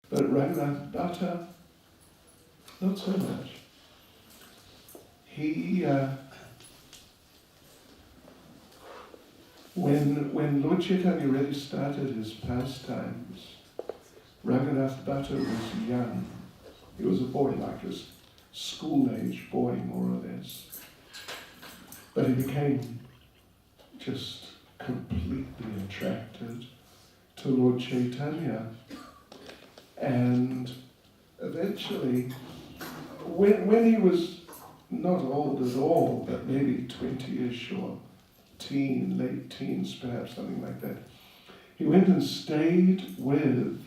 But Raghunath Bhatta, not so much. He, when Lord Chaitanya really started his pastimes, Raghunath Bhatta was young. He was a boy, like a school-age boy, more or less. But he became just completely attracted to Lord Chaitanya. And eventually, when he was not old at all, but maybe 20-ish or late teens perhaps, something like that, he went and stayed with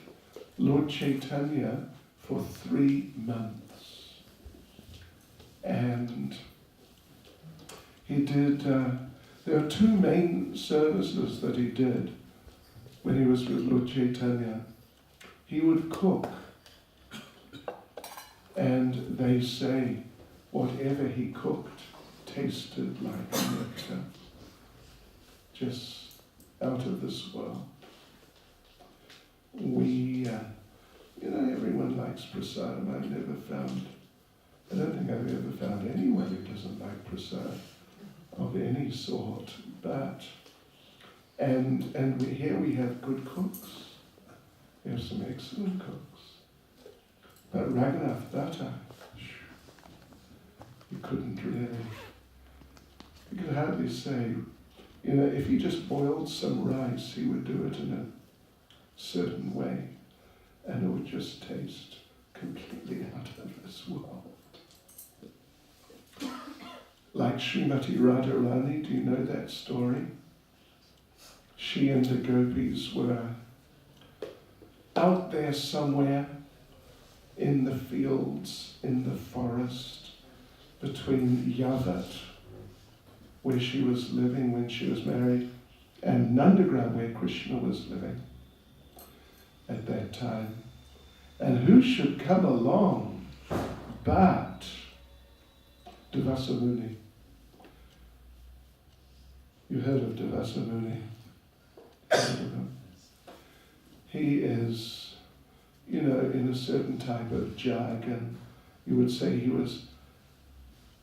Lord Chaitanya for 3 months. And he did, there are 2 main services that he did when he was with Lord Chaitanya. He would cook, and they say whatever he cooked tasted like nectar, just out of this world. Everyone likes prasadam. I don't think I've ever found anyone who doesn't like prasad of any sort. But, here we have good cooks. We have some excellent cooks. But Raghunath Bhatta, you could hardly say, if he just boiled some rice, he would do it in a certain way, and it would just taste completely out of this world. Like Srimati Radharani, do you know that story? She and the gopis were out there somewhere in the fields, in the forest, between Yavat, where she was living when she was married, and Nandagram, where Krishna was living at that time. And who should come along but Devasa Muni? You heard of Devasa Muni? He is, in a certain type of jargon, you would say he was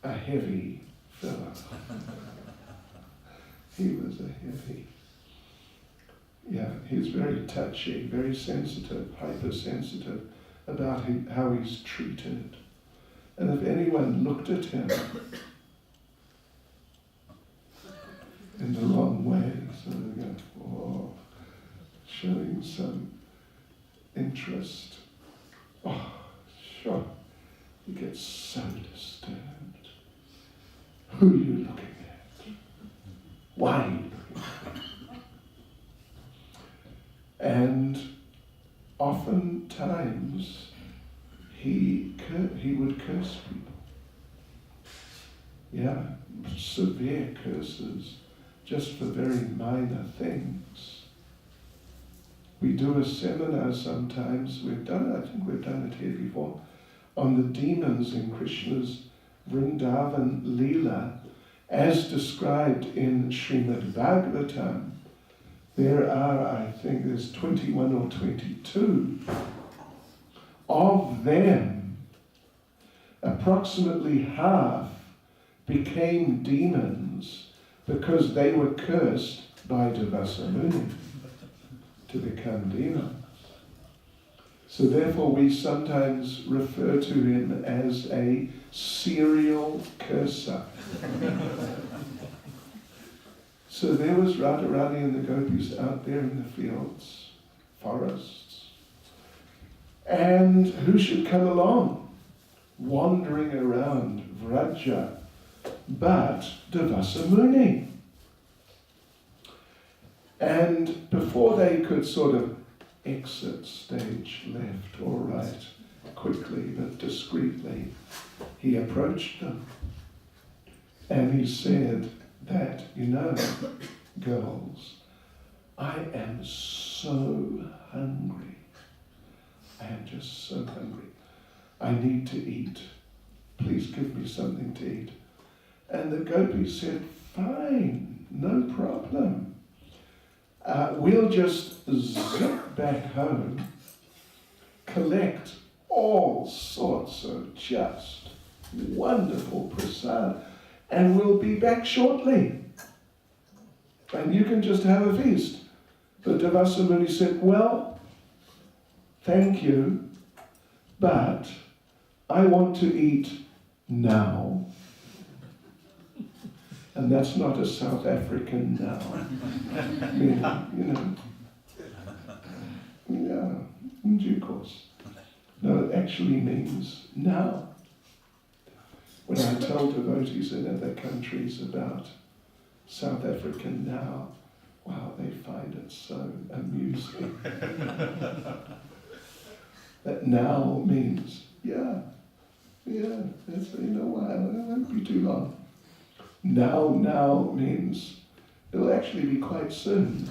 a heavy fellow. He was a heavy. He's very touchy, very sensitive, hypersensitive about how he's treated. And if anyone looked at him in the wrong way, showing some interest, he gets so disturbed. Who are you looking at? Why are you looking at me? And oftentimes he would curse people. Severe curses, just for very minor things. We do a seminar sometimes, I think we've done it here before, on the demons in Krishna's Vrindavan Leela, as described in Srimad Bhagavatam. There's 21 or 22. Of them, approximately half became demons because they were cursed by Devasa Muni to become demons. So therefore we sometimes refer to him as a serial curser. So there was Radharani and the gopis out there in the fields, forests. And who should come along, wandering around Vraja, but Devasa Muni. And before they could sort of exit stage left or right, quickly but discreetly, he approached them. And he said that, girls, I am so hungry. I am just so hungry. I need to eat. Please give me something to eat. And the gopis said, fine, no problem. We'll just zip back home collect all sorts of just wonderful prasad, and we'll be back shortly. And you can just have a feast. But Devasa Muni said, well, thank you, but I want to eat now. And that's not a South African now. Yeah, in due course. No, it actually means now. When I tell devotees in other countries about South African now, wow, they find it so amusing. That now means, yeah, it's in a while, it won't be too long. Now means it'll actually be quite soon.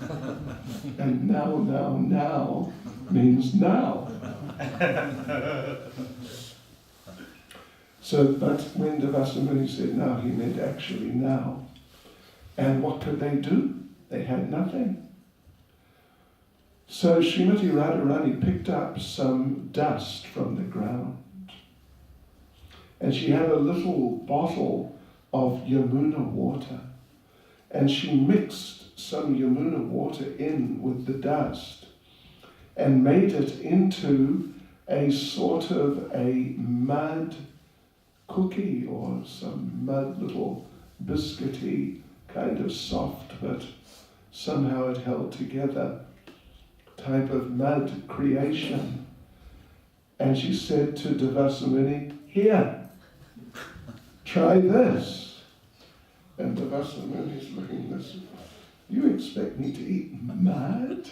And now means now. So, but when Devasa Muni said now, he meant actually now. And what could they do? They had nothing. So Srimati Radharani picked up some dust from the ground. And she had a little bottle of Yamuna water. And she mixed some Yamuna water in with the dust and made it into a sort of a mud cookie or some mud little biscuity, kind of soft, but somehow it held together, type of mud creation. And she said to Devasa Muni, here, try this. And Devasa Muni is looking at this, you expect me to eat mud?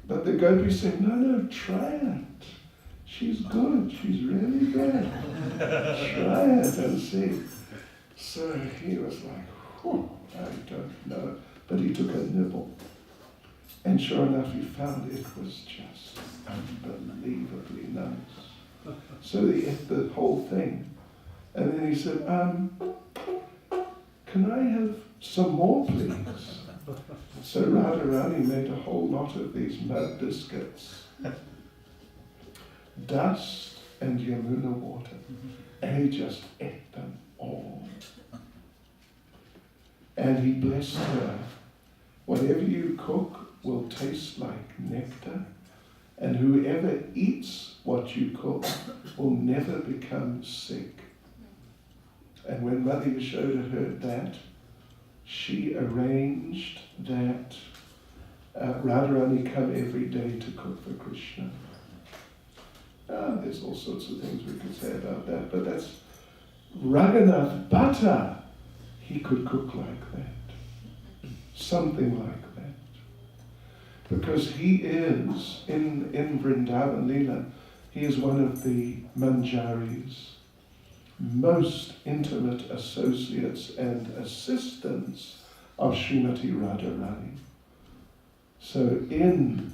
But the gopi said, no, try it. She's good, she's really good. Try it and see. So he was like, I don't know. But he took a nibble. And sure enough, he found it was just unbelievably nice. So he ate the whole thing. And then he said, can I have some more, please? So Radharani made a whole lot of these mud biscuits. Dust and Yamuna water. And he just ate them all. And he blessed her. Whatever you cook will taste like nectar, and whoever eats what you cook will never become sick. And when Mother Yashoda heard that, she arranged that Radharani come every day to cook for Krishna. There's all sorts of things we could say about that, but that's Raghunath Bhatta. He could cook like that, something like that. Because he is, in Vrindavan Leela, he is one of the Manjaris, most intimate associates and assistants of Srimati Radharani. So in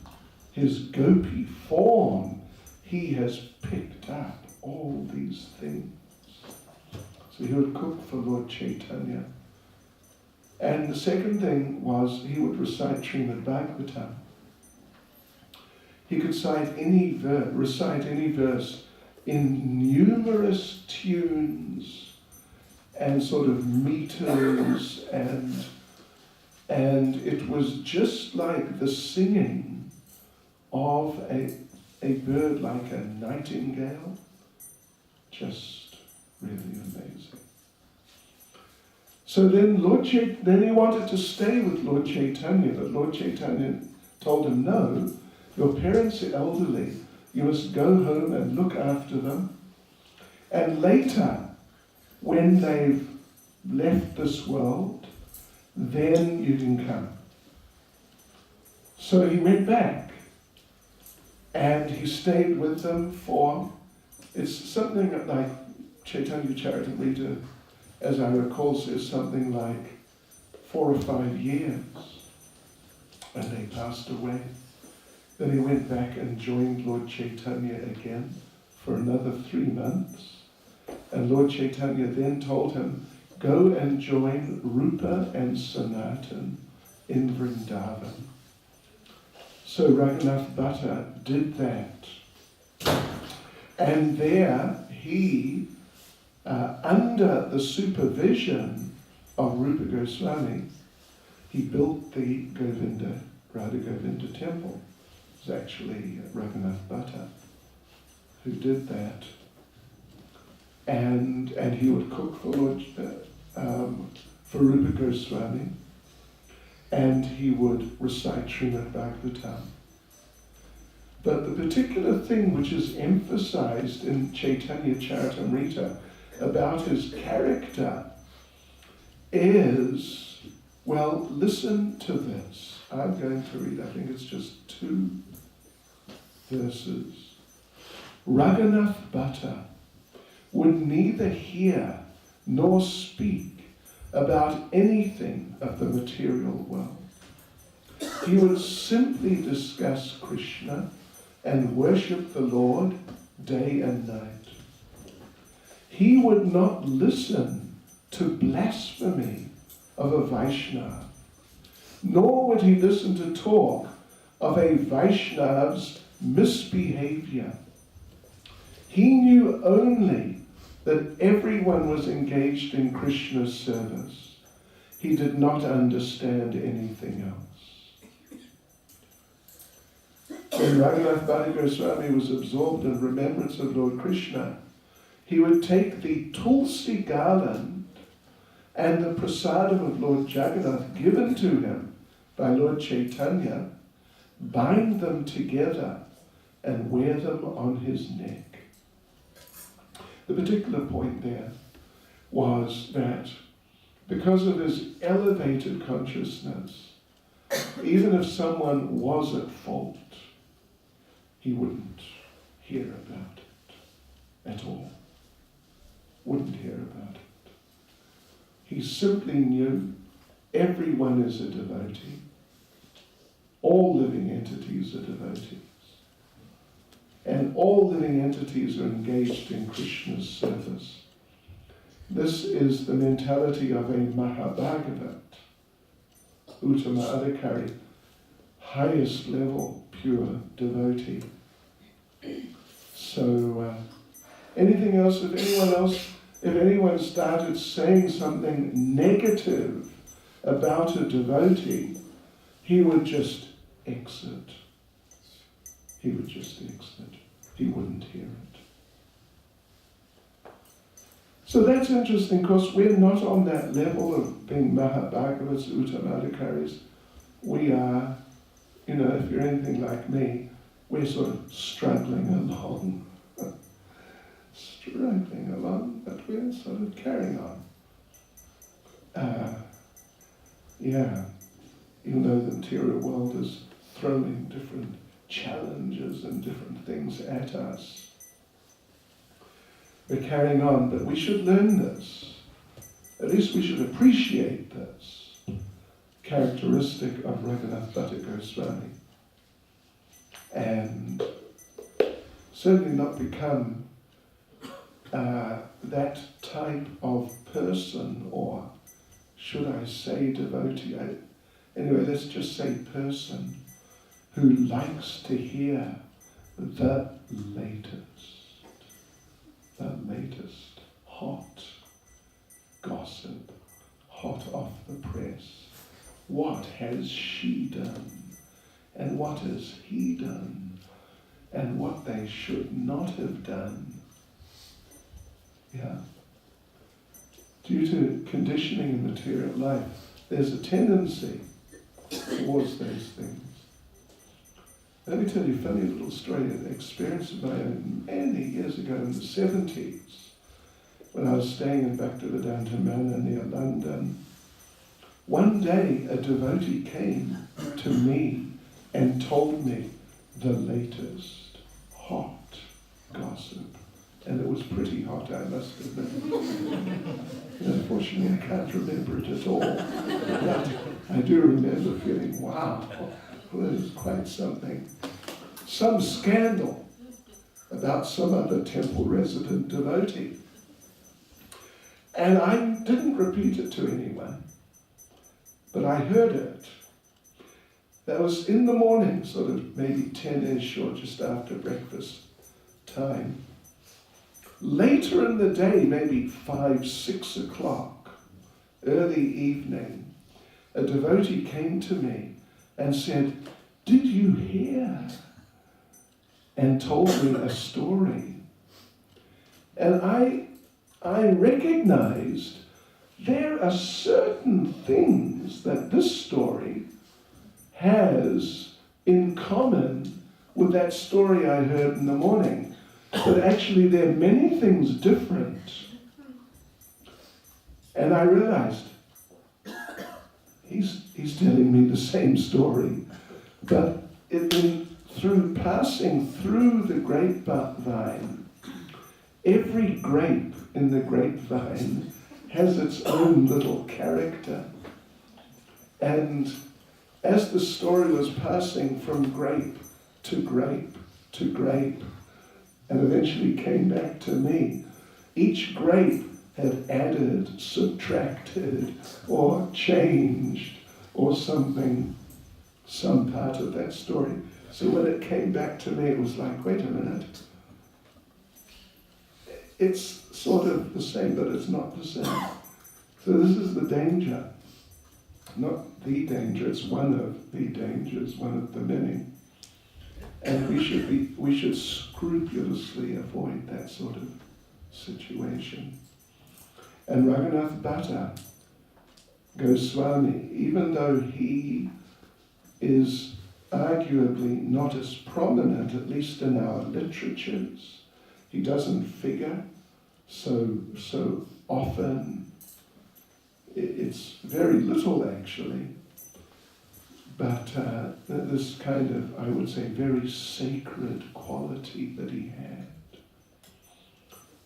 his gopi form, he has picked up all these things. So he would cook for Lord Caitanya. And the second thing was he would recite Srimad Bhagavatam. He could recite any verse in numerous tunes and sort of meters, and it was just like the singing of a bird, like a nightingale. Just really amazing. So then then he wanted to stay with Lord Caitanya, but Lord Caitanya told him, no, your parents are elderly, you must go home and look after them, and later, when they've left this world, then you can come. So he went back, and he stayed with them for, it's something like Chaitanya Charitamrita, as I recall, says something like 4 or 5 years, and they passed away. Then he went back and joined Lord Chaitanya again for another 3 months. And Lord Chaitanya then told him, go and join Rupa and Sanatan in Vrindavan. So Raghunath Bhatta did that. And there he, under the supervision of Rupa Goswami, he built the Radha Govinda temple. It was actually Raghunath Bhatta who did that. And he would cook for Rupa Goswami, and he would recite Srimad Bhagavatam. But the particular thing which is emphasized in Caitanya Charitamrita about his character is, well, listen to this. I'm going to read, I think it's just 2 verses. Raghunath Bhatta would neither hear nor speak about anything of the material world. He would simply discuss Krishna and worship the Lord day and night. He would not listen to blasphemy of a Vaishnava, nor would he listen to talk of a Vaishnava's misbehavior. He knew only that everyone was engaged in Krishna's service. He did not understand anything else. When Raghunath Bhatta Goswami was absorbed in remembrance of Lord Krishna, he would take the tulsi garland and the prasadam of Lord Jagannath given to him by Lord Caitanya, bind them together and wear them on his neck. The particular point there was that because of his elevated consciousness, even if someone was at fault, he wouldn't hear about it at all. Wouldn't hear about it. He simply knew everyone is a devotee. All living entities are devotees. And all living entities are engaged in Krishna's service. This is the mentality of a Mahabhagavat, Uttama Adhikari, highest level, pure devotee. So, anything else, if anyone started saying something negative about a devotee, he would just exit. He would just exit. He wouldn't hear it. So that's interesting because we're not on that level of being Mahabhagavats, Uttamadhikaris. We are, if you're anything like me, we're sort of struggling along. Struggling along, but we're sort of carrying on. Even though the material world is throwing different challenges and different things at us. We're carrying on, but we should learn this. At least we should appreciate this characteristic of Raghunath Bhatta Goswami. And certainly not become that type of person, or should I say devotee? Anyway, let's just say person who likes to hear the latest hot gossip, hot off the press. What has she done? And what has he done? And what they should not have done. Due to conditioning in material life, there's a tendency towards those things. Let me tell you a funny little story, an experience of my own many years ago in the 70s, when I was staying in Bhaktivedanta Manor near London. One day a devotee came to me and told me the latest hot gossip. And it was pretty hot, I must admit. Unfortunately, I can't remember it at all. But I do remember feeling, wow, that is quite something. Some scandal about some other temple resident devotee. And I didn't repeat it to anyone, but I heard it. That was in the morning, sort of maybe 10-ish or just after breakfast time. Later in the day, maybe 5, 6 o'clock, early evening, a devotee came to me and said, "Did you hear?" and told me a story. And I recognized there are certain things that this story has in common with that story I heard in the morning. But actually there are many things different. And I realized he's telling me the same story, but through passing through the grapevine, every grape in the grapevine has its own little character. And as the story was passing from grape to grape to grape, and eventually came back to me, each grape had added, subtracted, or changed, or something, some part of that story. So when it came back to me, it was like, wait a minute. It's sort of the same, but it's not the same. So this is the danger. Not the danger, it's one of the dangers, one of the many. And we should scrupulously avoid that sort of situation. And Raghunath Bhatta Goswami, even though he is arguably not as prominent, at least in our literatures, he doesn't figure so often. It's very little actually. But this kind of, I would say, very sacred quality that he had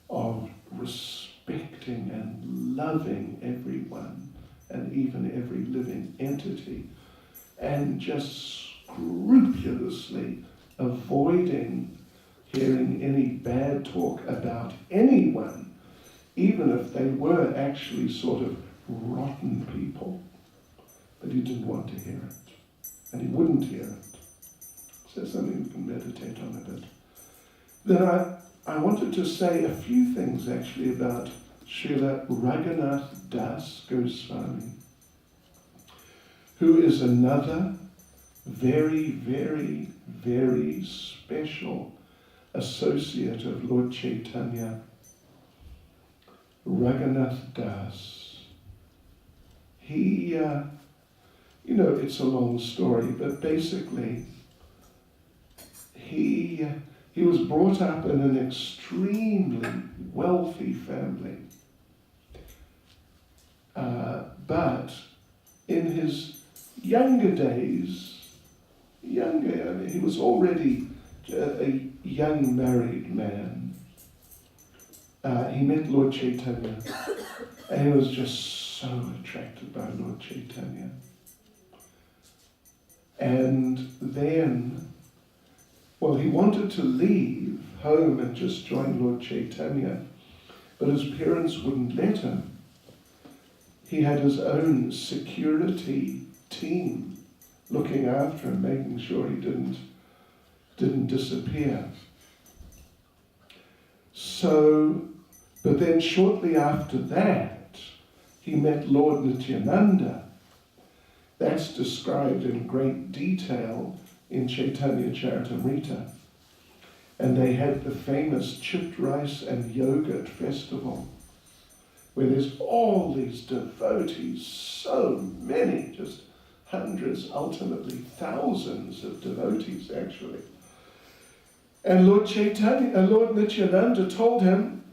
of respecting and loving everyone and even every living entity, and just scrupulously avoiding hearing any bad talk about anyone, even if they were actually sort of rotten people. But he didn't want to hear it. And he wouldn't hear it. So something we can meditate on a bit. Then I wanted to say a few things actually about Srila Raghunath Das Goswami, who is another very, very, very special associate of Lord Caitanya. Raghunath Das. He it's a long story, but basically he was brought up in an extremely wealthy family. But in his younger days, he was already a young married man. He met Lord Caitanya, and he was just so attracted by Lord Caitanya. And then, he wanted to leave home and just join Lord Caitanya, but his parents wouldn't let him. He had his own security team looking after him, making sure he didn't disappear. So, but then shortly after that, he met Lord Nityananda. That's described in great detail in Caitanya Charitamrita. And they had the famous chipped rice and yogurt festival, where there's all these devotees, so many, just hundreds, ultimately thousands of devotees actually. And Lord Nityananda told him,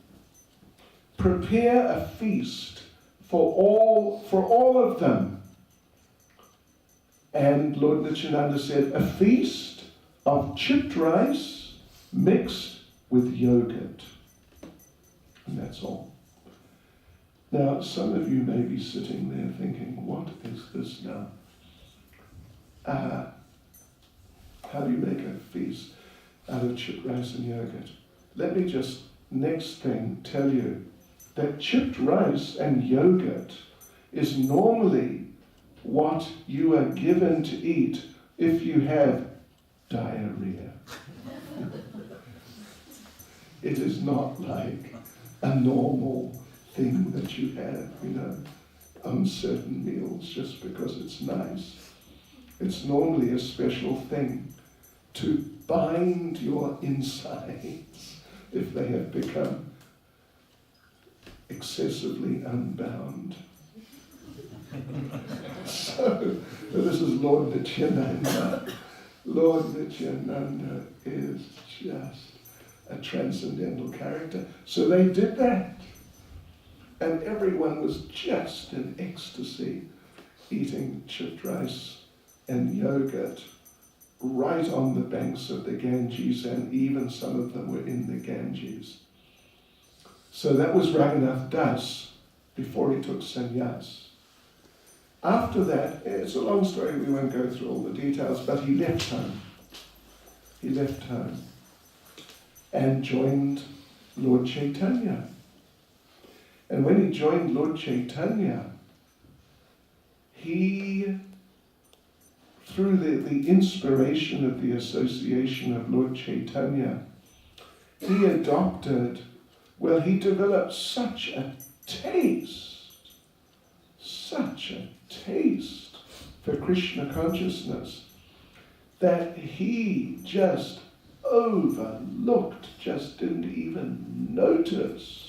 prepare a feast for all of them. And Lord Nityananda said, a feast of chipped rice mixed with yogurt. And that's all. Now, some of you may be sitting there thinking, what is this now? How do you make a feast out of chipped rice and yogurt? Let me just, next thing, tell you that chipped rice and yogurt is normally what you are given to eat if you have diarrhea, it is not like a normal thing that you have, on certain meals just because it's nice. It's normally a special thing to bind your insides if they have become excessively unbound. So, this is Lord Nityananda. Lord Nityananda is just a transcendental character. So they did that. And everyone was just in ecstasy, eating chipped rice and yogurt right on the banks of the Ganges, and even some of them were in the Ganges. So that was Raghunath Das before he took sannyas. After that, it's a long story, we won't go through all the details, but he left home. He left home and joined Lord Caitanya. And when he joined Lord Caitanya, he, through the inspiration of the association of Lord Caitanya, he developed such a taste for Krishna consciousness that he just overlooked, just didn't even notice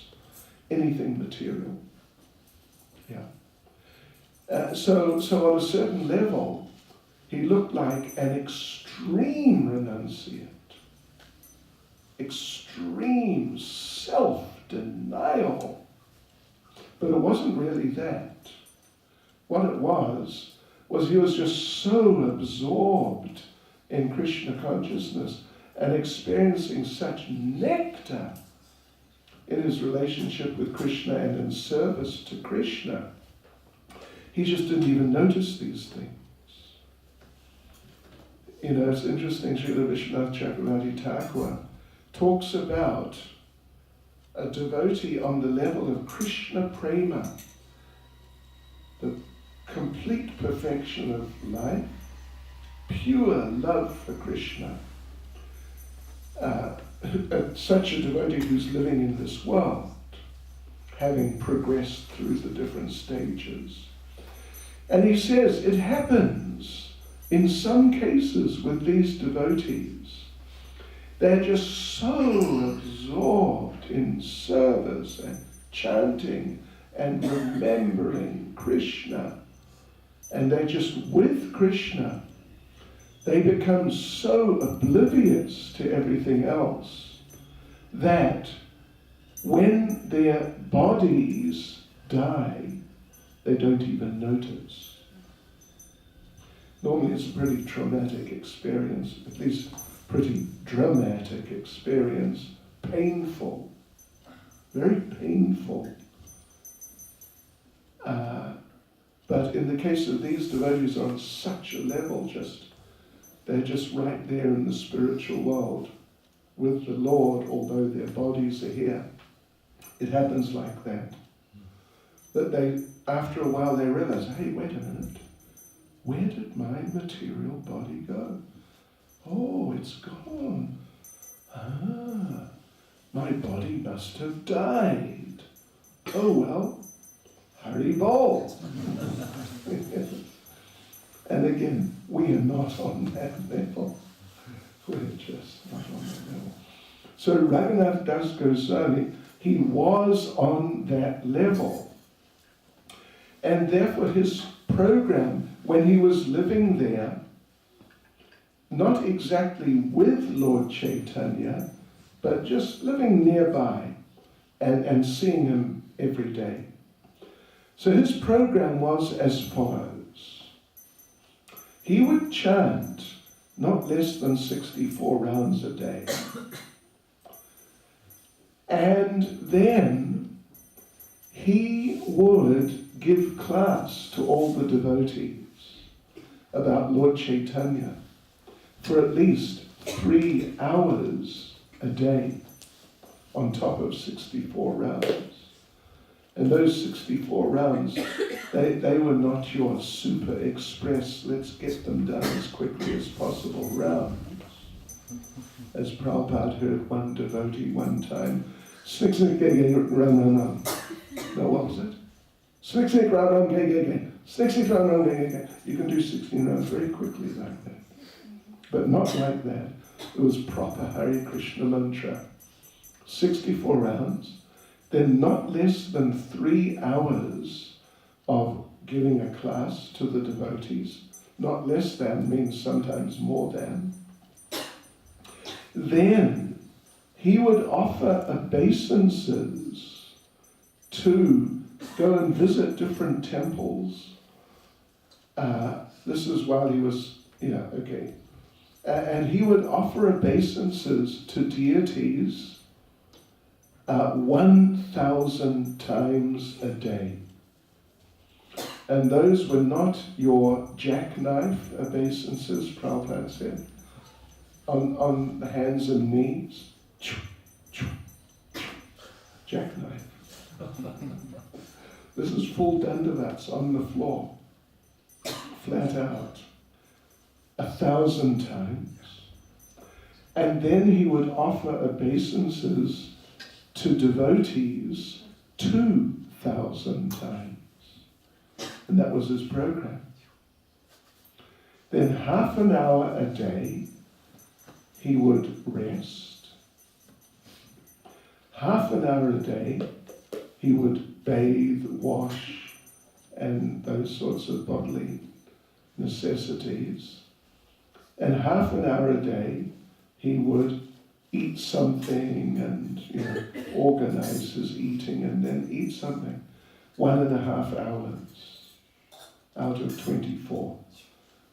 anything material. So on a certain level, he looked like an extreme renunciate, extreme self-denial. But it wasn't really that. What it was he was just so absorbed in Krishna consciousness and experiencing such nectar in his relationship with Krishna and in service to Krishna. He just didn't even notice these things. It's interesting, Srila Vishwanath Chakravarti Thakur talks about a devotee on the level of Krishna prema, the complete perfection of life, pure love for Krishna. Such a devotee who's living in this world, having progressed through the different stages. And he says it happens in some cases with these devotees. They're just so absorbed in service and chanting and remembering Krishna, and they're just with Krishna. They become so oblivious to everything else that when their bodies die, they don't even notice. Normally it's a pretty traumatic experience, at least pretty dramatic experience, painful, very painful. But in the case of these devotees on such a level, they're just right there in the spiritual world with the Lord, although their bodies are here. It happens like that. That they, after a while, they realize, hey, wait a minute, where did my material body go? Oh, it's gone. My body must have died. Oh well, Hari Bol. And again, we are not on that level. We're just not on that level. So Raghunath Das Goswami, he was on that level. And therefore his program, when he was living there, not exactly with Lord Caitanya, but just living nearby and seeing him every day. So his program was as follows. He would chant not less than 64 rounds a day. And then he would give class to all the devotees about Lord Caitanya for at least 3 hours a day on top of 64 rounds. And those 64 rounds, they were not your super express, let's get them done as quickly as possible rounds. As Prabhupada heard one devotee one time, snick, run. No, what was it? Snick, run, gay. Snick, run, gay. You can do 16 rounds very quickly like that. But not like that. It was proper Hare Krishna mantra. 64 rounds, then not less than 3 hours of giving a class to the devotees. Not less than means sometimes more than. Then he would offer obeisances to go and visit different temples. This is while he was, and he would offer obeisances to deities 1,000 times a day. And those were not your jackknife obeisances, Prabhupada said, on the hands and knees. Jackknife. This is full dandavats on the floor, flat out, 1,000 times. And then he would offer obeisances to devotees 2,000 times. And that was his program. Then half an hour a day, he would rest. Half an hour a day, he would bathe, wash, and those sorts of bodily necessities. And half an hour a day, he would eat something and organize his eating and then eat something. 1.5 hours out of 24.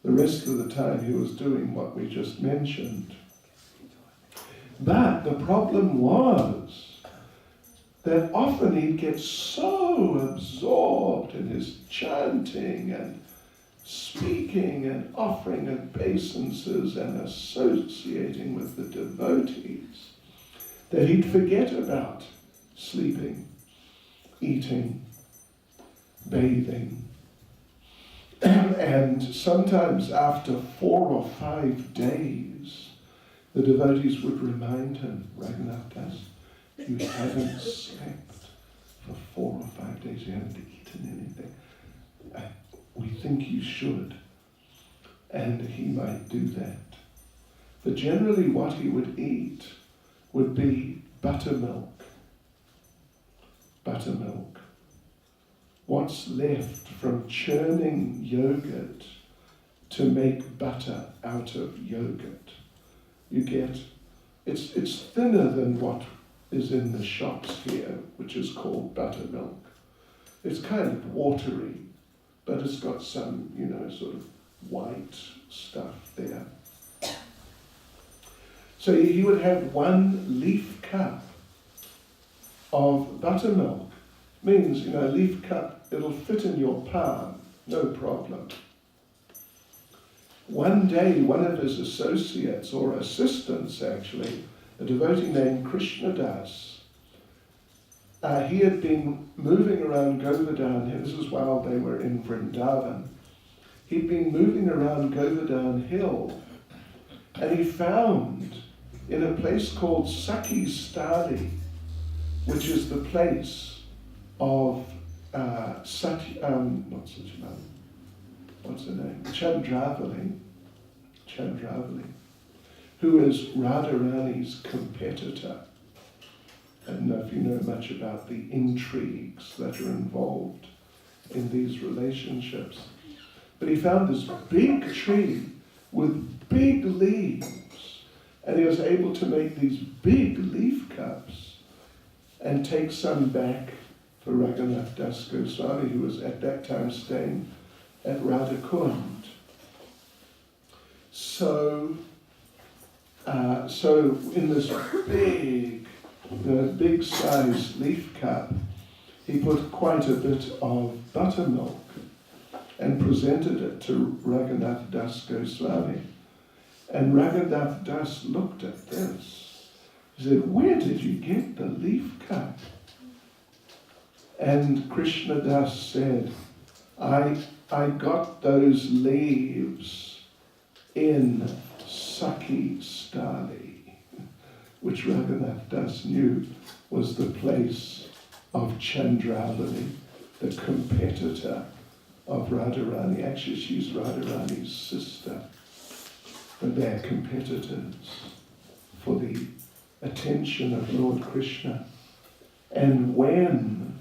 The rest of the time he was doing what we just mentioned. But the problem was that often he'd get so absorbed in his chanting and speaking and offering obeisances and associating with the devotees that he'd forget about sleeping, eating, bathing. And sometimes after 4 or 5 days, the devotees would remind him, Raghunath Das, you haven't slept for 4 or 5 days, you haven't eaten anything. We think you should. And he might do that. But generally what he would eat would be buttermilk. Buttermilk. What's left from churning yogurt to make butter out of yogurt. You get, it's thinner than what is in the shops here, which is called buttermilk. It's kind of watery, but it's got some, sort of white stuff there. So he would have 1 leaf cup of buttermilk. Means, a leaf cup, it'll fit in your palm, no problem. One day, one of his associates, or assistants actually, a devotee named Krsna Das, he had been moving around Govardhan. This is while they were in Vrindavan. He'd been moving around Govardhan Hill, and he found in a place called Sakhi Stali, which is the place of Chandravali, who is Radharani's competitor. I don't know if you know much about the intrigues that are involved in these relationships. But he found this big tree with big leaves, and he was able to make these big leaf cups and take some back for Raghunath Das Goswami, who was at that time staying at Radhakund. So in this big size leaf cup, he put quite a bit of buttermilk and presented it to Raghunath Das Goswami. And Raghunath Das looked at this. He said, "Where did you get the leaf cup?" And Krishna Das said, I got those leaves in Sakhi Stali, which Raghunath Das knew was the place of Chandravali, the competitor of Radharani. Actually, she's Radharani's sister, but they're competitors for the attention of Lord Krishna. And when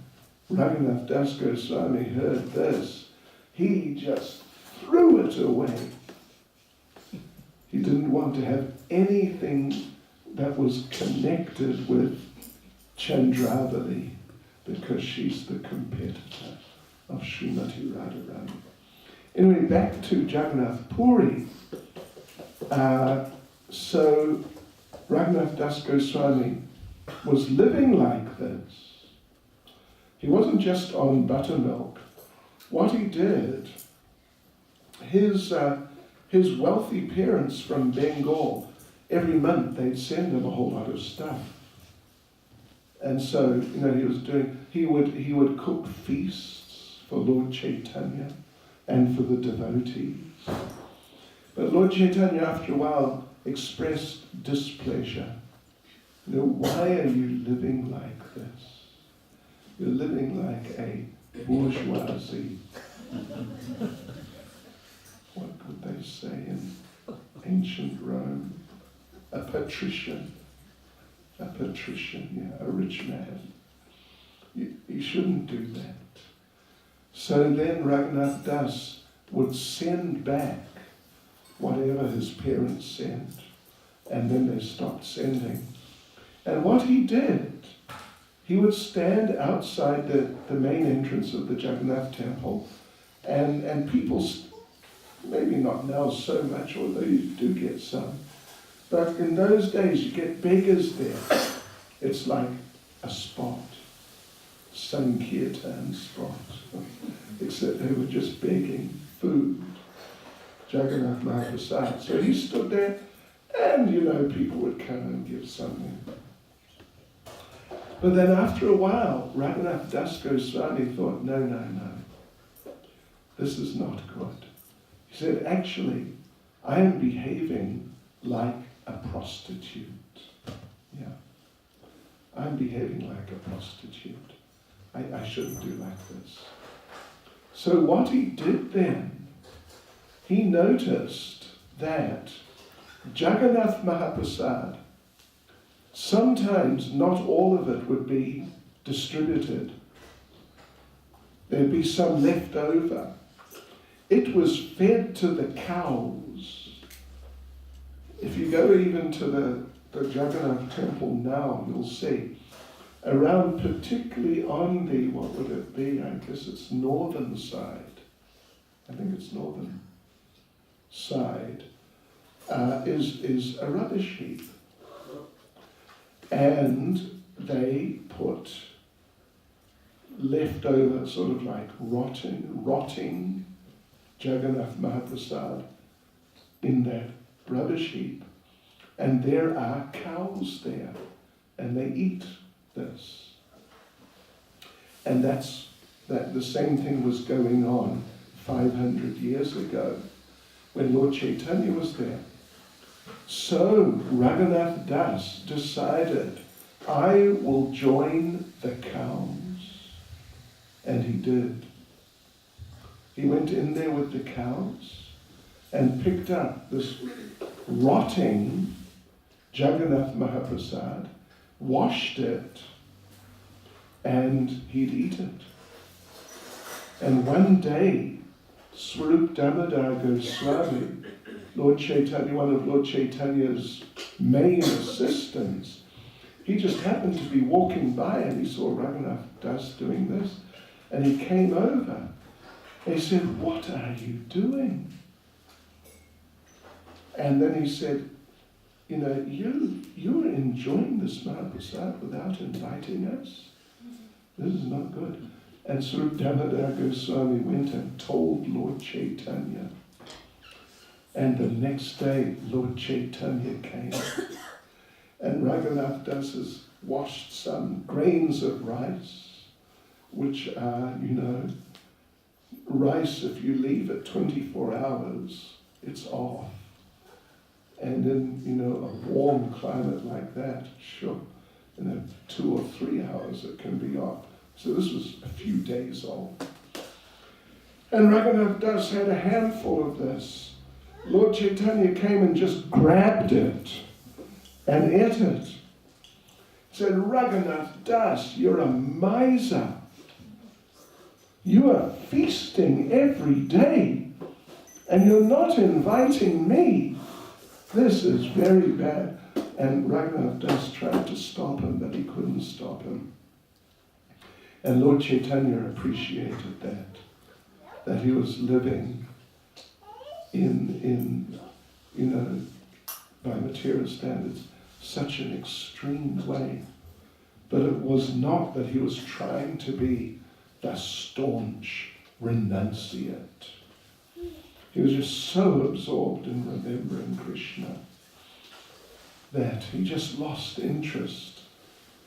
Raghunath Das Goswami heard this, he just threw it away. He didn't want to have anything that was connected with Chandravali, because she's the competitor of Srimati Radharani. Anyway, back to Jagannath Puri. So Raghunath Das Goswami was living like this. He wasn't just on buttermilk. What he did, his wealthy parents from Bengal, every month they'd send him a whole lot of stuff. And so, he would cook feasts for Lord Caitanya and for the devotees. But Lord Caitanya, after a while, expressed displeasure. Why are you living like this? You're living like a bourgeoisie. What could they say in ancient Rome? A patrician. A patrician, a rich man. You shouldn't do that. So then Raghunath Das would send back whatever his parents sent, and then they stopped sending. And what he did, he would stand outside the main entrance of the Jagannath temple, and people, maybe not now so much, although you do get some, but in those days you get beggars there. It's like a spot, Sankirtan spot, except they were just begging food, Jagannath Mahaprasad. So he stood there, and people would come and give something. But then after a while, Raghunath Das Goswami thought, no, this is not good. He said, actually, I am behaving like a prostitute. Yeah. I'm behaving like a prostitute. I shouldn't do like this. So what he did then, he noticed that Jagannath Mahaprasad, sometimes not all of it would be distributed. There'd be some left over. It was fed to the cows. If you go even to the Jagannath temple now, you'll see, around particularly on the, what would it be? I guess it's northern side. I think it's northern side, is a rubbish heap. And they put leftover, sort of like rotting Jagannath Mahaprasad in that rubbish heap. And there are cows there, and they eat this. And that the same thing was going on 500 years ago when Lord Caitanya was there. So Raghunath Das decided, I will join the cows. And he did. He went in there with the cows and picked up this rotting Jagannath Mahaprasad, washed it, and he'd eat it. And one day, Swarup Damodar Goswami, Lord Caitanya, one of Lord Chaitanya's main assistants, he just happened to be walking by and he saw Raghunath Das doing this, and he came over. And he said, what are you doing? And then he said, you're enjoying this Mahaprasad without inviting us? This is not good. And Swarup Damodar Goswami went and told Lord Caitanya. And the next day, Lord Caitanya came. And Raghunath Das has washed some grains of rice which are, rice, if you leave it 24 hours, it's off. And in, a warm climate like that, sure, 2 or 3 hours it can be off. So this was a few days old. And Raghunath Das had a handful of this. Lord Caitanya came and just grabbed it and ate it. Said, Raghunath Das, you're a miser. You are feasting every day, and you're not inviting me. This is very bad. And Raghunath Das tried to stop him, but he couldn't stop him. And Lord Caitanya appreciated that he was living in by material standards, such an extreme way. But it was not that he was trying to be the staunch renunciate. He was just so absorbed in remembering Krishna that he just lost interest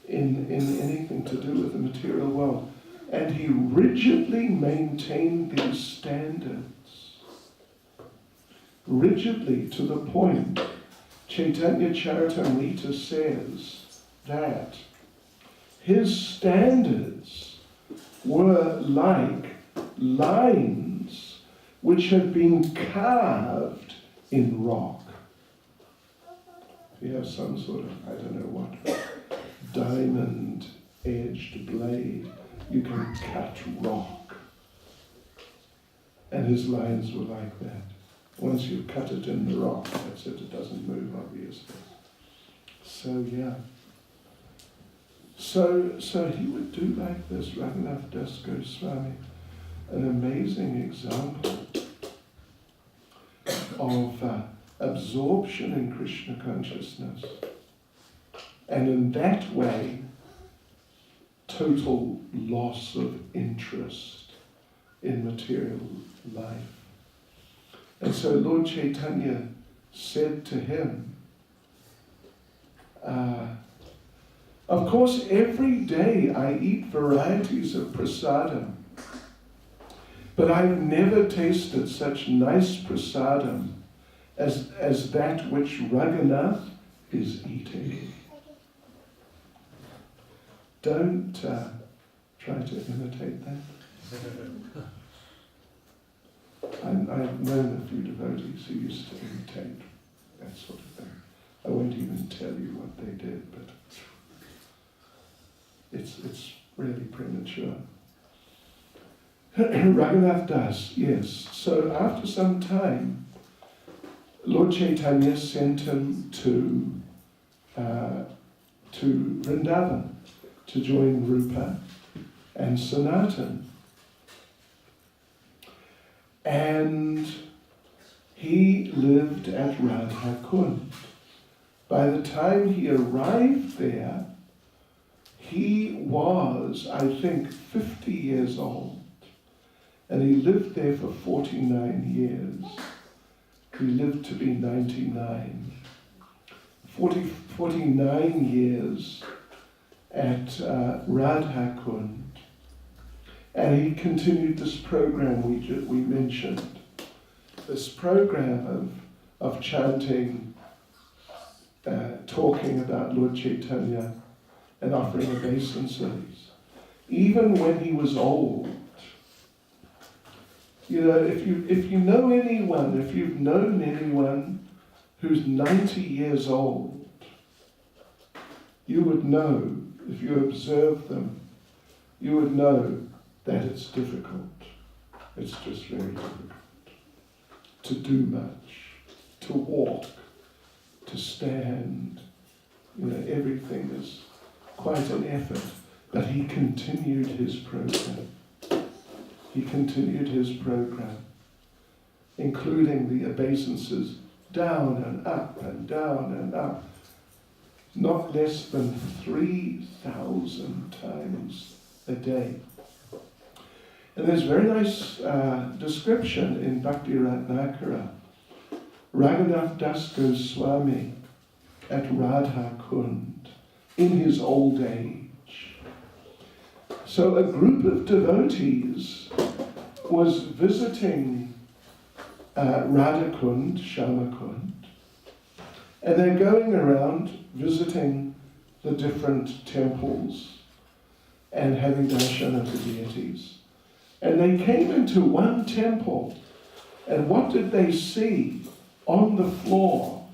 in anything to do with the material world. And he rigidly maintained these standards. Rigidly, to the point, Chaitanya Charitamrita says that his standards were like lines which had been carved in rock. You have some sort of, I don't know what, diamond-edged blade, you can cut rock. And his lines were like that. Once you cut it in the rock, that's it, it doesn't move, obviously. So, yeah. So he would do like this, Raghunath Das Goswami, an amazing example of absorption in Krishna consciousness. And in that way, total loss of interest in material life. And so Lord Chaitanya said to him, of course, every day I eat varieties of prasadam, but I've never tasted such nice prasadam as that which Raghunath is eating. Don't try to imitate that. I've known a few devotees who used to imitate that sort of thing. I won't even tell you what they did, but it's really premature. Raghunath Das, yes. So after some time, Lord Chaitanya sent him to Vrindavan to join Rupa and Sanatan. And he lived at Radha Kund. By the time he arrived there, he was, I think, 50 years old. And he lived there for 49 years. He lived to be 99. 49 years at Radha Kund. And he continued this program we mentioned. This program of chanting, talking about Lord Chaitanya, and offering obeisances. Even when he was old. If you know anyone, if you've known anyone who's 90 years old, you would know, if you observe them, you would know that it's difficult. It's just very difficult to do much, to walk, to stand. Everything is quite an effort. But he continued his program. He continued his program, including the obeisances down and up and down and up, not less than 3,000 times a day. And there's a very nice description in Bhakti Ratnakara. Raghunath Das Goswami at Radha Kund in his old age So a group of devotees was visiting Radhakund, Shamakund, and they're going around visiting the different temples and having darshan of the deities. And they came into one temple, and what did they see? On the floor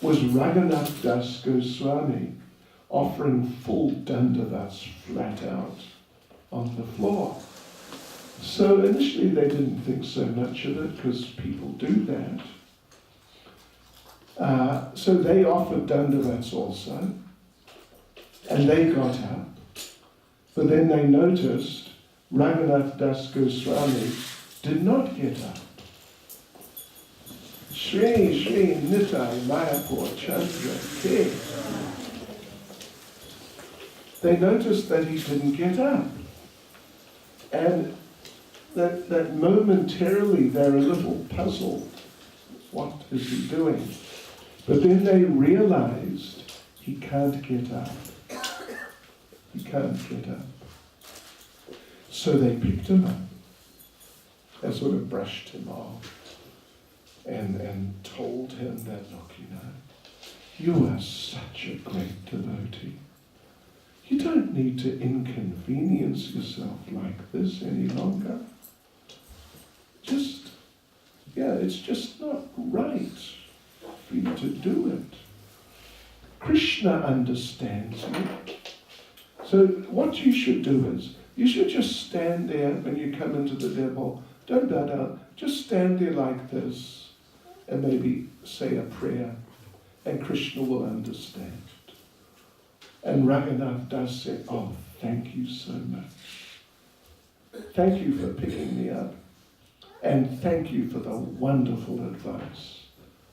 was Raghunath Das Goswami offering full dandavats flat out on the floor. So initially they didn't think so much of it because people do that. So they offered dandavats also, and they got up. But then they noticed Raghunath Das Goswami did not get up. Shri Shri Nitai Mayapur Chandra Ke. They noticed that he didn't get up. And that momentarily they're a little puzzled. What is he doing? But then they realized he can't get up. He can't get up. So they picked him up and sort of brushed him off and told him that, look, you are such a great devotee. You don't need to inconvenience yourself like this any longer. It's just not right for you to do it. Krishna understands you. So what you should do is, you should just stand there when you come into the temple. Don't bow down. Just stand there like this and maybe say a prayer, and Krishna will understand. And Raghunath Das said, oh, thank you so much. Thank you for picking me up. And thank you for the wonderful advice.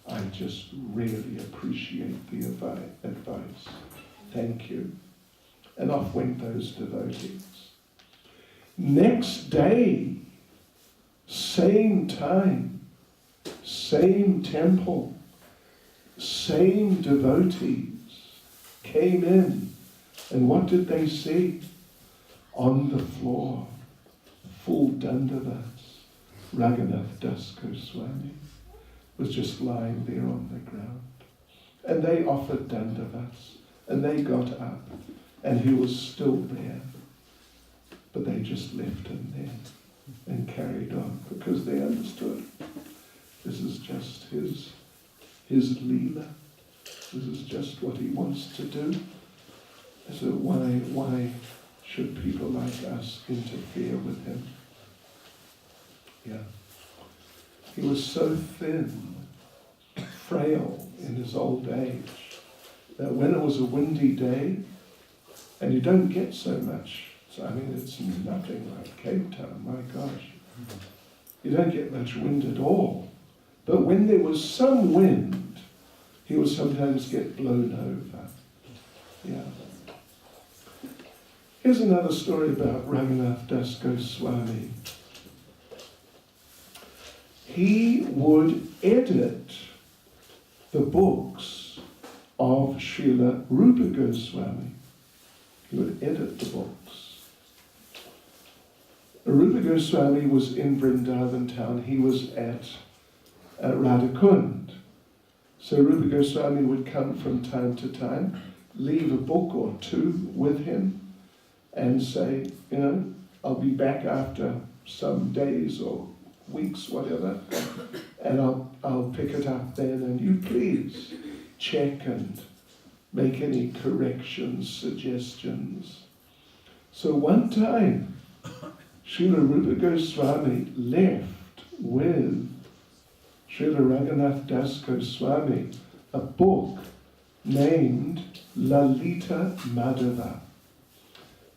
I just really appreciate the advice. Thank you. And off went those devotees. Next day, same time, same temple, same devotees came in, and what did they see? On the floor, full dandavats, Raghunath Das Goswami was just lying there on the ground. And they offered dandavats, and they got up, and he was still there. But they just left him there and carried on because they understood this is just his leela. This is just what he wants to do. So why should people like us interfere with him? Yeah. He was so thin, frail in his old age, that when it was a windy day, and you don't get so much, so I mean it's nothing like Cape Town, my gosh. You don't get much wind at all. But when there was some wind, he would sometimes get blown over. Yeah. Here's another story about Raghunath Das Goswami. He would edit the books of Srila Rupa Goswami. He would edit the books. Rupa Goswami was in Vrindavan town. He was at Radhakund. So Rupa Goswami would come from time to time, leave a book or two with him, and say, I'll be back after some days or weeks, whatever, and I'll pick it up then, and you please check and make any corrections, suggestions. So one time, Srila Rupa Goswami left with Srila Raghunath Das Goswami a book named Lalita Madhava.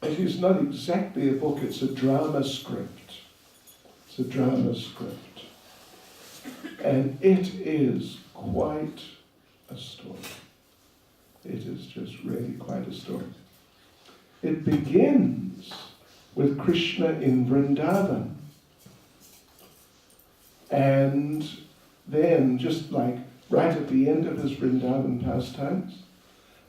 It is not exactly a book, it's a drama script. It's a drama script. And it is quite a story. It is just really quite a story. It begins with Krishna in Vrindavan. And then, just like right at the end of his Vrindavan pastimes,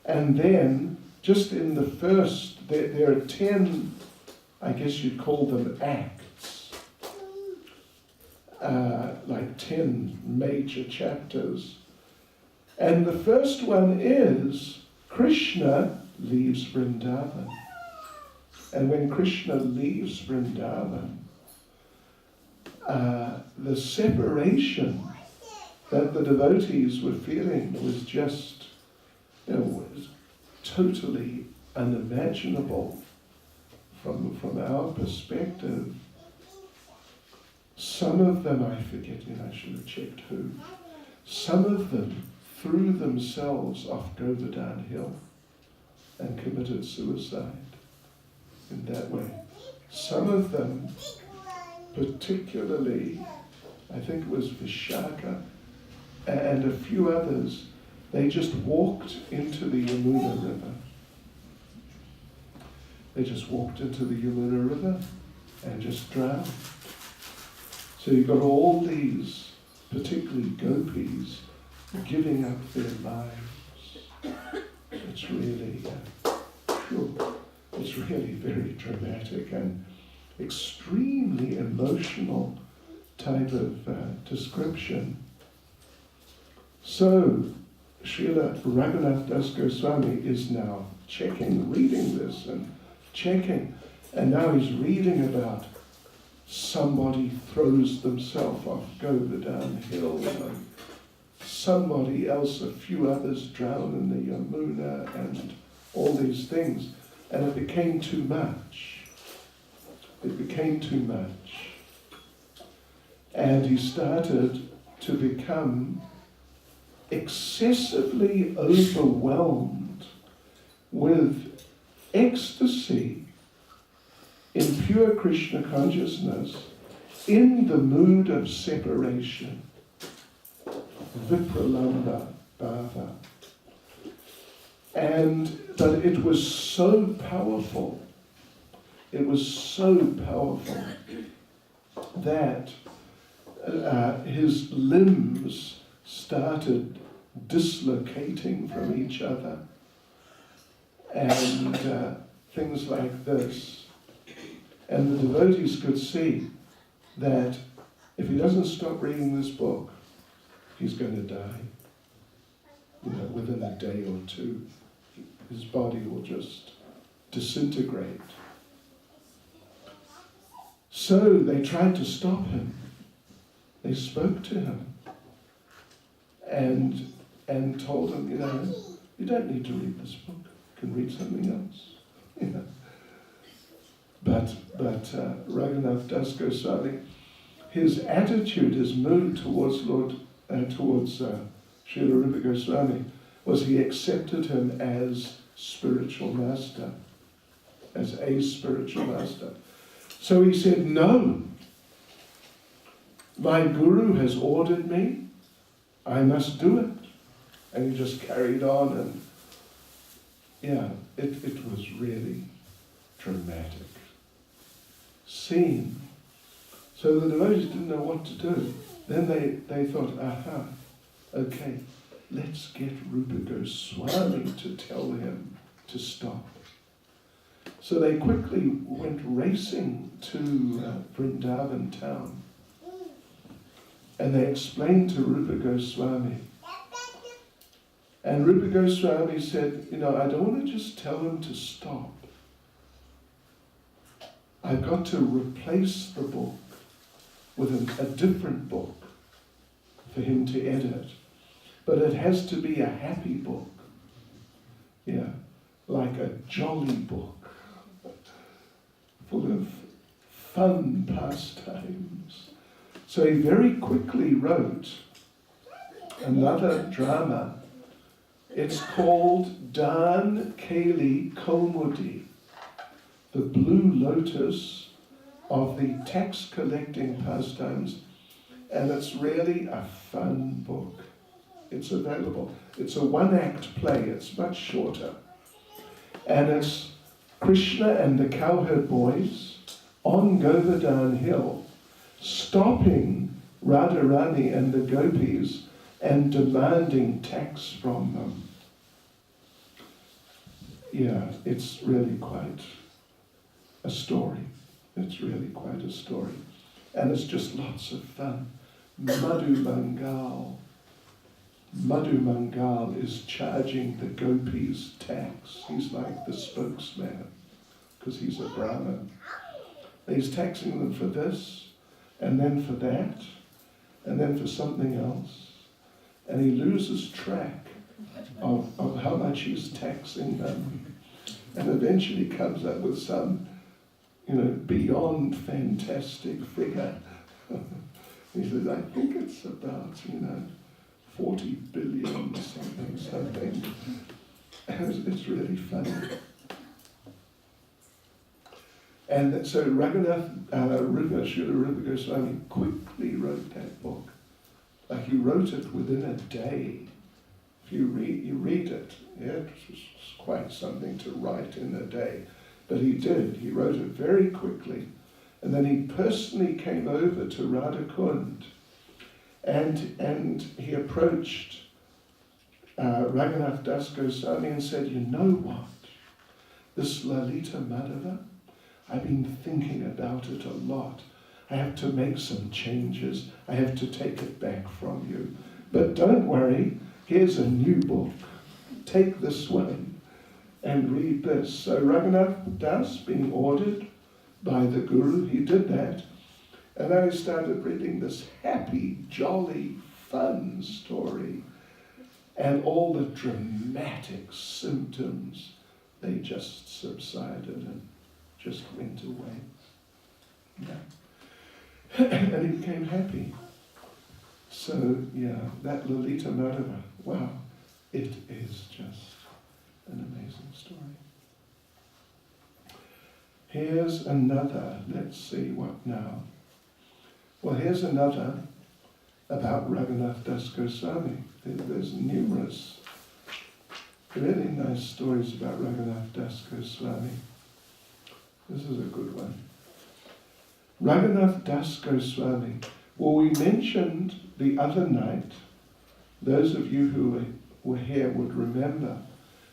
and then just in the first, there are 10 I guess you'd call them acts, like 10 major chapters. And the first one is Krishna leaves Vrindavan. And when Krishna leaves Vrindavan, the separation that the devotees were feeling was just, was totally unimaginable from our perspective. Some of them, I forget, I should have checked who, some of them threw themselves off Govardhan Hill and committed suicide in that way. Some of them, particularly, I think it was Vishaka and a few others, they just walked into the Yamuna River. They just walked into the Yamuna River and just drowned. So you've got all these, particularly gopis, giving up their lives. It's really, it's really very dramatic and extremely emotional type of description. So, Srila Raghunath Das Goswami is now reading this and checking, and now he's reading about somebody throws themselves off Govardhan Hill, and somebody else, a few others drown in the Yamuna, and all these things. And it became too much. It became too much. And he started to become excessively overwhelmed with ecstasy in pure Krishna consciousness, in the mood of separation, vipralamba bhava. But it was so powerful, that his limbs started dislocating from each other, and things like this. And the devotees could see that if he doesn't stop reading this book, he's going to die. Within a day or two, his body will just disintegrate. So they tried to stop him. They spoke to him and told him, you don't need to read this book. You can read something else. But Raghunath Das Goswami, his attitude, his mood towards Srila Rupa Goswami was he accepted him as spiritual master, as a spiritual master. So he said, no, my guru has ordered me, I must do it. And he just carried on, and it was really dramatic scene. So the devotees didn't know what to do. Then they thought, okay, let's get Rupa Goswami to tell him to stop. So they quickly went racing to Vrindavan town, and they explained to Rupa Goswami. And Rupa Goswami said, I don't want to just tell him to stop. I've got to replace the book with a different book for him to edit. But it has to be a happy book. Like a jolly book, full of fun pastimes. So he very quickly wrote another drama. It's called Dan Keli Kaumudi, the Blue Lotus of the tax collecting pastimes, and it's really a fun book. It's available. It's a one-act play. It's much shorter. And it's Krishna and the cowherd boys on Govardhan Hill, stopping Radharani and the gopis and demanding tax from them. It's really quite a story. It's really quite a story. And it's just lots of fun. Madhu Mangal. Madhu Mangal is charging the gopis tax. He's like the spokesman, because he's a Brahmin. He's taxing them for this, and then for that, and then for something else. And he loses track of how much he's taxing them. And eventually comes up with some, beyond fantastic figure. He says, I think it's about, 40 billion something. And it's really funny. And so Srila Rupa Goswami quickly wrote that book. Like he wrote it within a day. If you read it, it was quite something to write in a day. But he did. He wrote it very quickly. And then he personally came over to Radhakund and he approached Raghunath Das Goswami and said, you know what? This Lalita Madhava, I've been thinking about it a lot. I have to make some changes. I have to take it back from you. But don't worry, here's a new book. Take this one and read this. So Raghunath Das, being ordered by the Guru, he did that. And then he started reading this happy, jolly, fun story. And all the dramatic symptoms, they just subsided and just went away. Yeah. And he became happy. So, yeah, that Lalita Madhava, wow, it is just an amazing story. Here's another, let's see what now. Well, here's another about Raghunath Das Goswami. There's numerous really nice stories about Raghunath Das Goswami. This is a good one. Raghunath Das Goswami. Well, we mentioned the other night, those of you who were here would remember,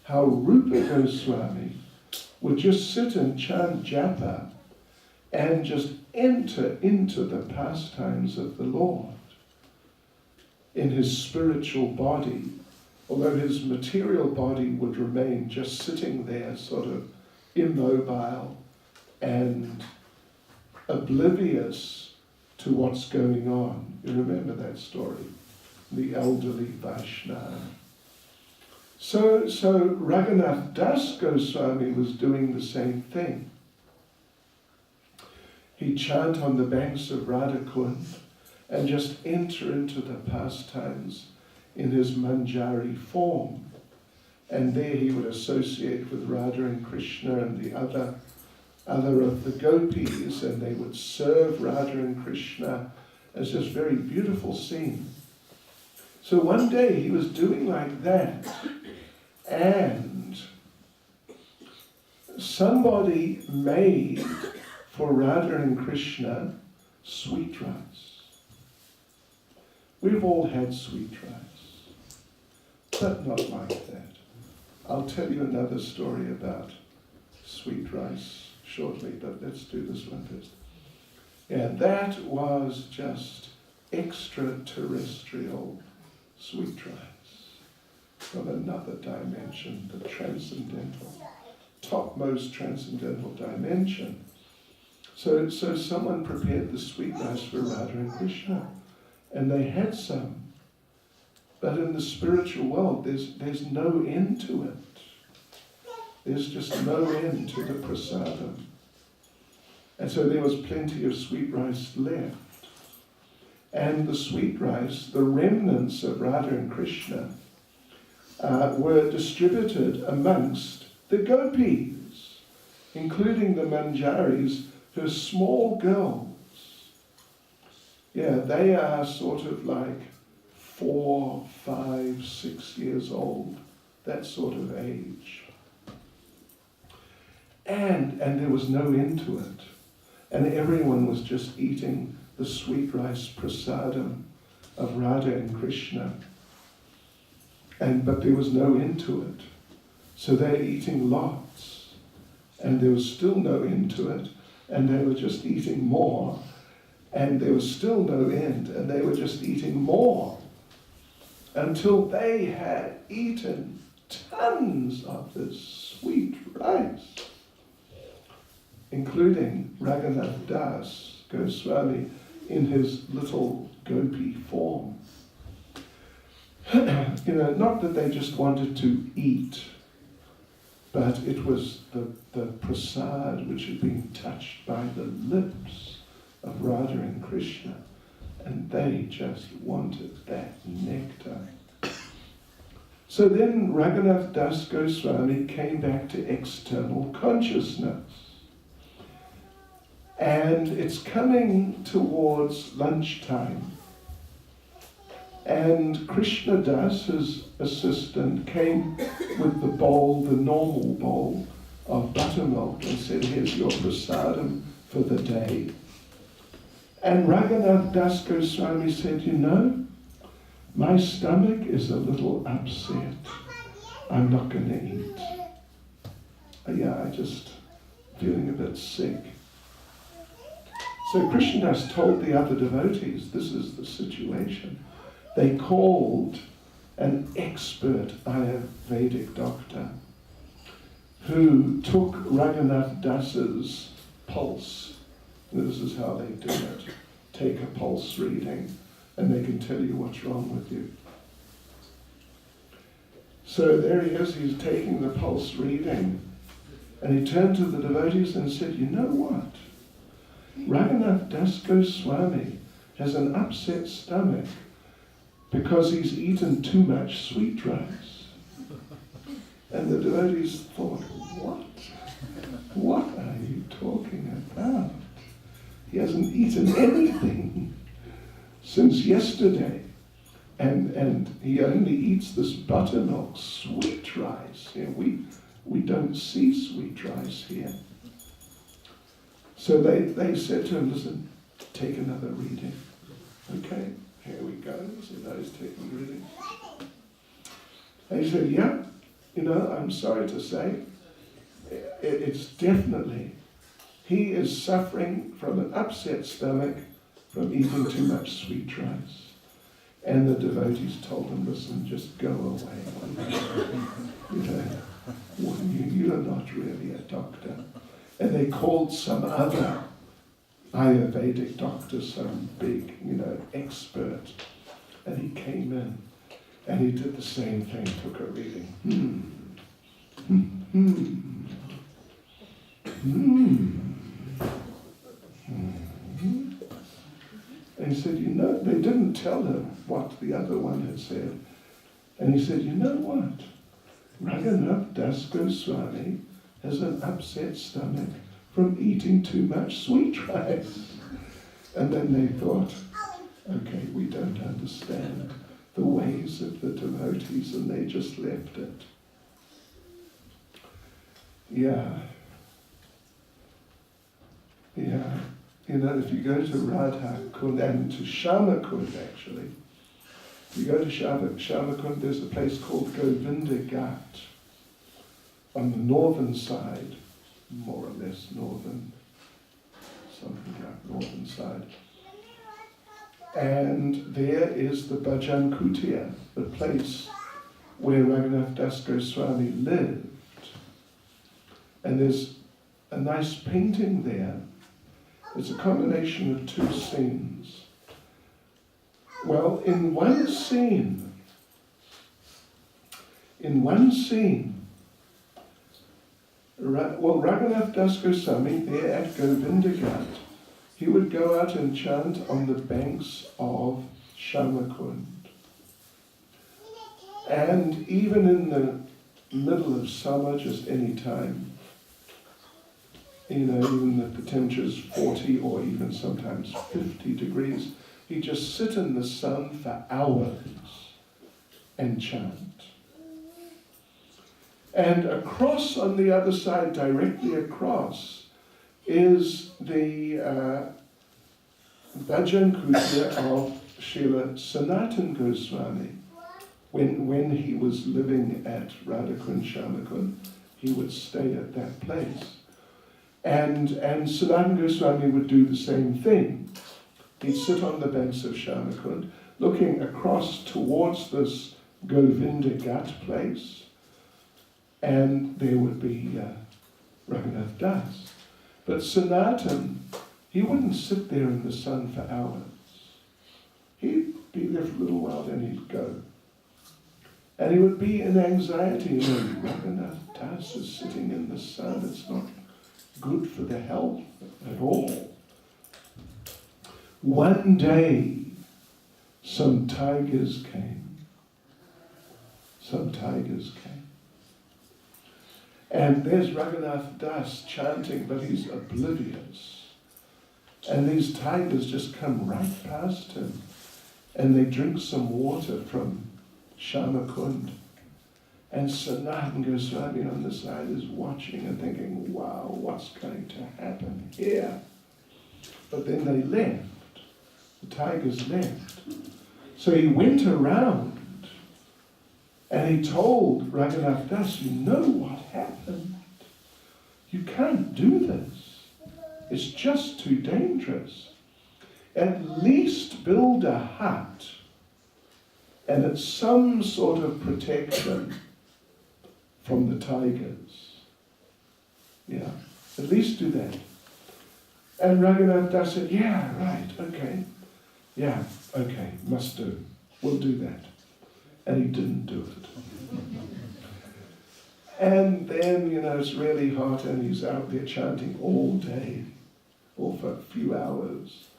how Rupa Goswami would just sit and chant japa and just enter into the pastimes of the Lord in his spiritual body, although his material body would remain just sitting there sort of immobile and oblivious to what's going on. You remember that story, the elderly Vaishnava. So Raghunath Das Goswami was doing the same thing. He'd chant on the banks of Radhakund and just enter into the pastimes in his Manjari form. And there he would associate with Radha and Krishna and the other of the gopis, and they would serve Radha and Krishna as this very beautiful scene. So one day he was doing like that, and somebody made for Radha and Krishna sweet rice. We've all had sweet rice, but not like that. I'll tell you another story about sweet rice shortly, but let's do this one first. Yeah, that was just extraterrestrial sweet rice from another dimension, the transcendental, topmost transcendental dimension. So someone prepared the sweet rice for Radha and Krishna, and they had some. But in the spiritual world, there's no end to it. There's just no end to the prasadam. And so there was plenty of sweet rice left. And the sweet rice, the remnants of Radha and Krishna, were distributed amongst the gopis, including the manjaris, who are small girls. Yeah, they are sort of like 4, 5, 6 years old, that sort of age. And there was no end to it. And everyone was just eating the sweet rice prasadam of Radha and Krishna. But there was no end to it. So they're eating lots. and there was still no end to it, and they were just eating more, and there was still no end, and they were just eating more, until they had eaten tons of this sweet rice, including Raghunath Das Goswami in his little gopi form. Not that they just wanted to eat, but it was the prasad which had been touched by the lips of Radha and Krishna, and they just wanted that nectar. So then Raghunath Das Goswami came back to external consciousness. And it's coming towards lunchtime. And Krishna Das, his assistant, came with the bowl, the normal bowl of buttermilk, and said, here's your prasadam for the day. And Raghunath Das Goswami said, my stomach is a little upset. I'm not going to eat. I just feeling a bit sick. So Krishnadas told the other devotees, this is the situation. They called an expert Ayurvedic doctor who took Raghunath Das's pulse. This is how they do it. Take a pulse reading, and they can tell you what's wrong with you. So there he is, he's taking the pulse reading, and he turned to the devotees and said, you know what? Raghunath Das Goswami has an upset stomach because he's eaten too much sweet rice. And the devotees thought, what? What are you talking about? He hasn't eaten anything since yesterday. And he only eats this buttermilk sweet rice. We don't see sweet rice here. So they said to him, listen, take another reading. Okay, here we go. So now he's taking reading. And he said, yeah, I'm sorry to say, it's definitely, he is suffering from an upset stomach from eating too much sweet rice. And the devotees told him, listen, just go away. You're not really a doctor. And they called some other Ayurvedic doctor, some big, expert. And he came in and he did the same thing, took a reading. And he said, they didn't tell him what the other one had said. And he said, you know what? Raghunath Das Goswami has an upset stomach from eating too much sweet rice. And then they thought, okay, we don't understand the ways of the devotees, and they just left it. Yeah. If you go to Radha Kund and to Shama Kund, actually, if you go to Shama Kund, there's a place called Govinda Ghat on the northern side, more or less northern, something like northern side. And there is the Bhajan Kutia, the place where Raghunath Das Goswami lived. And there's a nice painting there. It's a combination of two scenes. Well, in one scene, Raghunath Das Goswami, there at Govinda Ghat, he would go out and chant on the banks of Shamakund. And even in the middle of summer, just any time, even if the temperature is 40 or even sometimes 50 degrees, he'd just sit in the sun for hours and chant. And across on the other side, directly across, is the Bhajan Kutia of Srila Sanatan Goswami. When he was living at Radhakund Shamakund, he would stay at that place. And Sanatana Goswami would do the same thing. He'd sit on the banks of Shamakund, looking across towards this Govinda Ghat place, and there would be Raghunath Das. But Sanatan, he wouldn't sit there in the sun for hours. He'd be there for a little while, then he'd go. And he would be in anxiety, Raghunath Das is sitting in the sun, it's not good for the health at all. One day, some tigers came. And there's Raghunath Das chanting, but he's oblivious. And these tigers just come right past him, and they drink some water from Shamakund. And Sanatana Goswami on the side is watching and thinking, wow, what's going to happen here? But then they left. The tigers left. So he went around and he told Raghunath Das, you know what happened? You can't do this. It's just too dangerous. At least build a hut and it's some sort of protection from the tigers. Yeah, at least do that. And Raghunath Das said, yeah, right, okay. Yeah, okay, must do. We'll do that. And he didn't do it. And then, it's really hot and he's out there chanting all day, or for a few hours.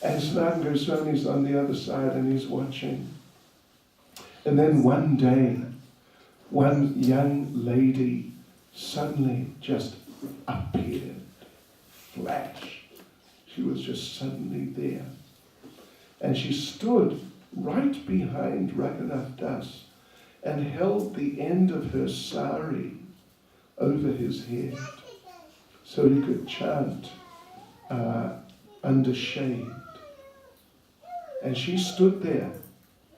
And Sanatana Goswami's on the other side and he's watching. And then one day, one young lady suddenly just appeared, flash. She was just suddenly there. And she stood right behind Raghunath Das and held the end of her sari over his head so he could chant under shade. And she stood there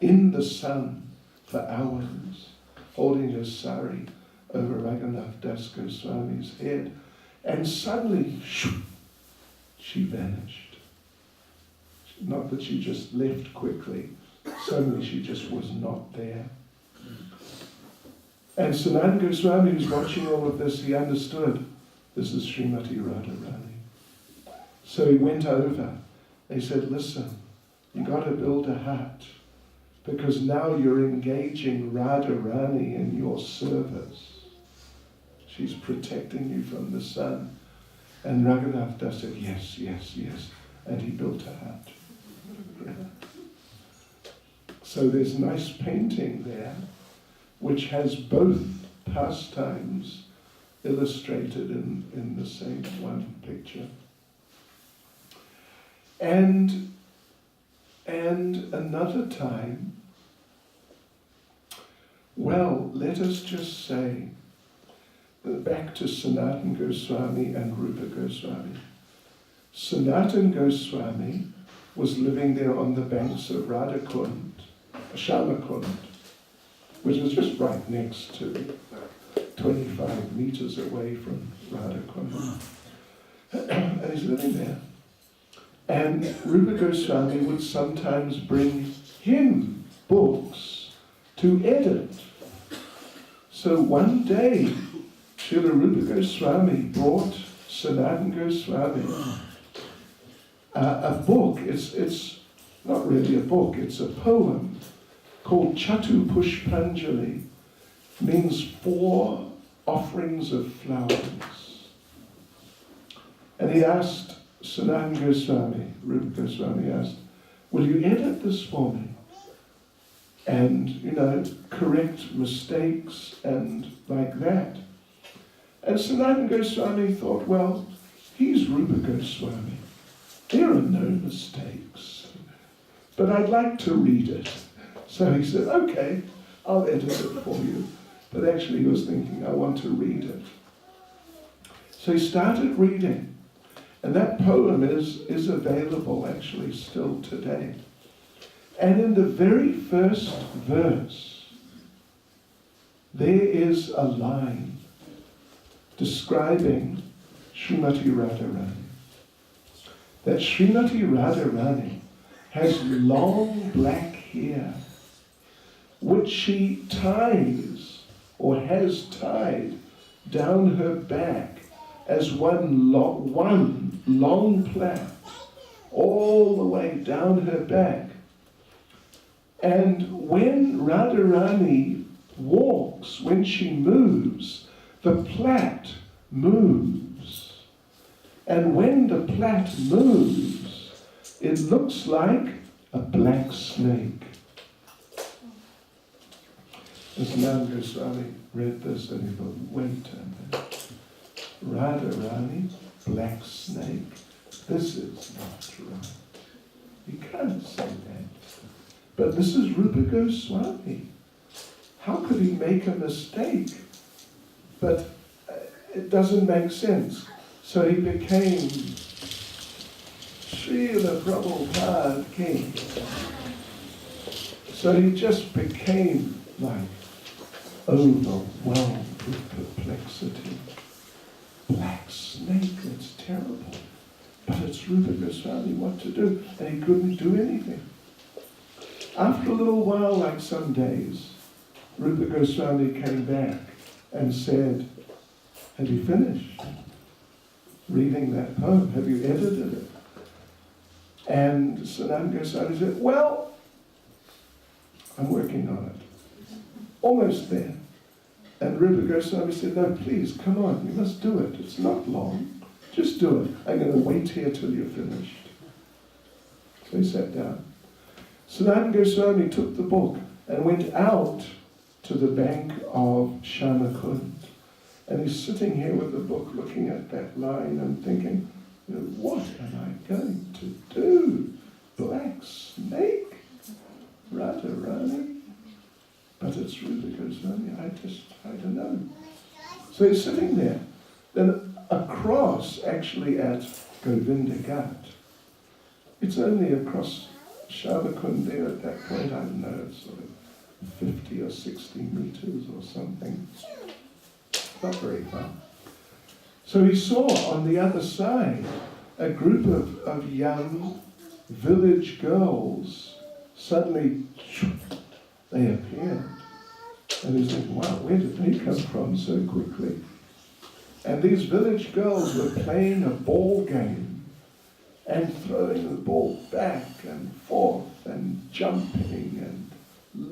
in the sun for hours, holding her sari over Raghunath Das Goswami's head. And suddenly, she vanished. Not that she just left quickly, suddenly she just was not there. And Sanatana Goswami was watching all of this, he understood, this is Srimati Radharani. So he went over, he said, listen, you got to build a hut, because now you're engaging Radharani in your service. She's protecting you from the sun. And Raghunath Das said, yes, yes, yes. And he built a hut. Yeah. So there's nice painting there, which has both pastimes illustrated in the same one picture. And another time, well, let us just say, back to Sanatana Goswami and Rupa Goswami. Sanatana Goswami was living there on the banks of Radhakund, Shamakund, which is just right next to 25 meters away from Radhakund. And he's living there. And Rupa Goswami would sometimes bring him books to edit. So one day, Srila Rupa Goswami brought Sanatana Goswami a book. It's not really a book, it's a poem called Chatu Pushpanjali, means 4 offerings of flowers. And he asked Sanatana Goswami, Rupa Goswami asked, will you edit this for me? And, correct mistakes and like that. And Sanatana Goswami thought, well, he's Rupa Goswami. There are no mistakes. But I'd like to read it. So he said, okay, I'll edit it for you. But actually he was thinking, I want to read it. So he started reading. And that poem is available actually still today. And in the very first verse, there is a line describing Srimati Radharani. That Srimati Radharani has long black hair, which she ties or has tied down her back as one long plait, all the way down her back. And when Radharani walks, when she moves, the plait moves. And when the plait moves, it looks like a black snake. As Sanatana Goswami read this and he thought, wait a minute. Radharani, black snake, this is not right. You can't say that. But this is Rupa Goswami. How could he make a mistake? But it doesn't make sense. So he became Srila Prabhupada king. So he just became like overwhelmed with perplexity. Black snake, that's terrible. But it's Rupa Goswami, what to do? And he couldn't do anything. After a little while, like some days, Rupa Goswami came back and said, have you finished reading that poem? Have you edited it? And Sanatana Goswami said, well, I'm working on it. Almost there. And Rupa Goswami said, no, please, come on, you must do it. It's not long. Just do it. I'm going to wait here till you're finished. So he sat down. Sanatana Goswami took the book and went out to the bank of Shamakund. And he's sitting here with the book looking at that line and thinking, what am I going to do? Black snake? Radharani? But it's Rupa Goswami, I don't know. So he's sitting there. Then across, actually at Govinda Ghat, it's only across Shamakund there at that point, I don't know, it's sort of 50 or 60 meters or something. Not very far. So he saw on the other side a group of young village girls. Suddenly, they appeared. And he's thinking, wow, where did they come from so quickly? And these village girls were playing a ball game and throwing the ball back and forth and jumping and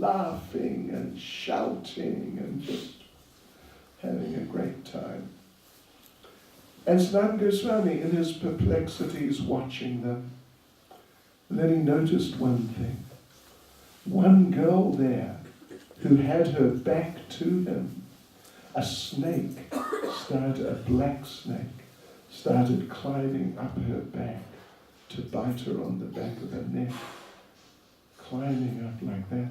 laughing and shouting and just having a great time. And Sanatana Goswami, in his perplexity, is watching them. And then he noticed one thing. One girl there who had her back to him, a snake a black snake started climbing up her back to bite her on the back of her neck, climbing up like that.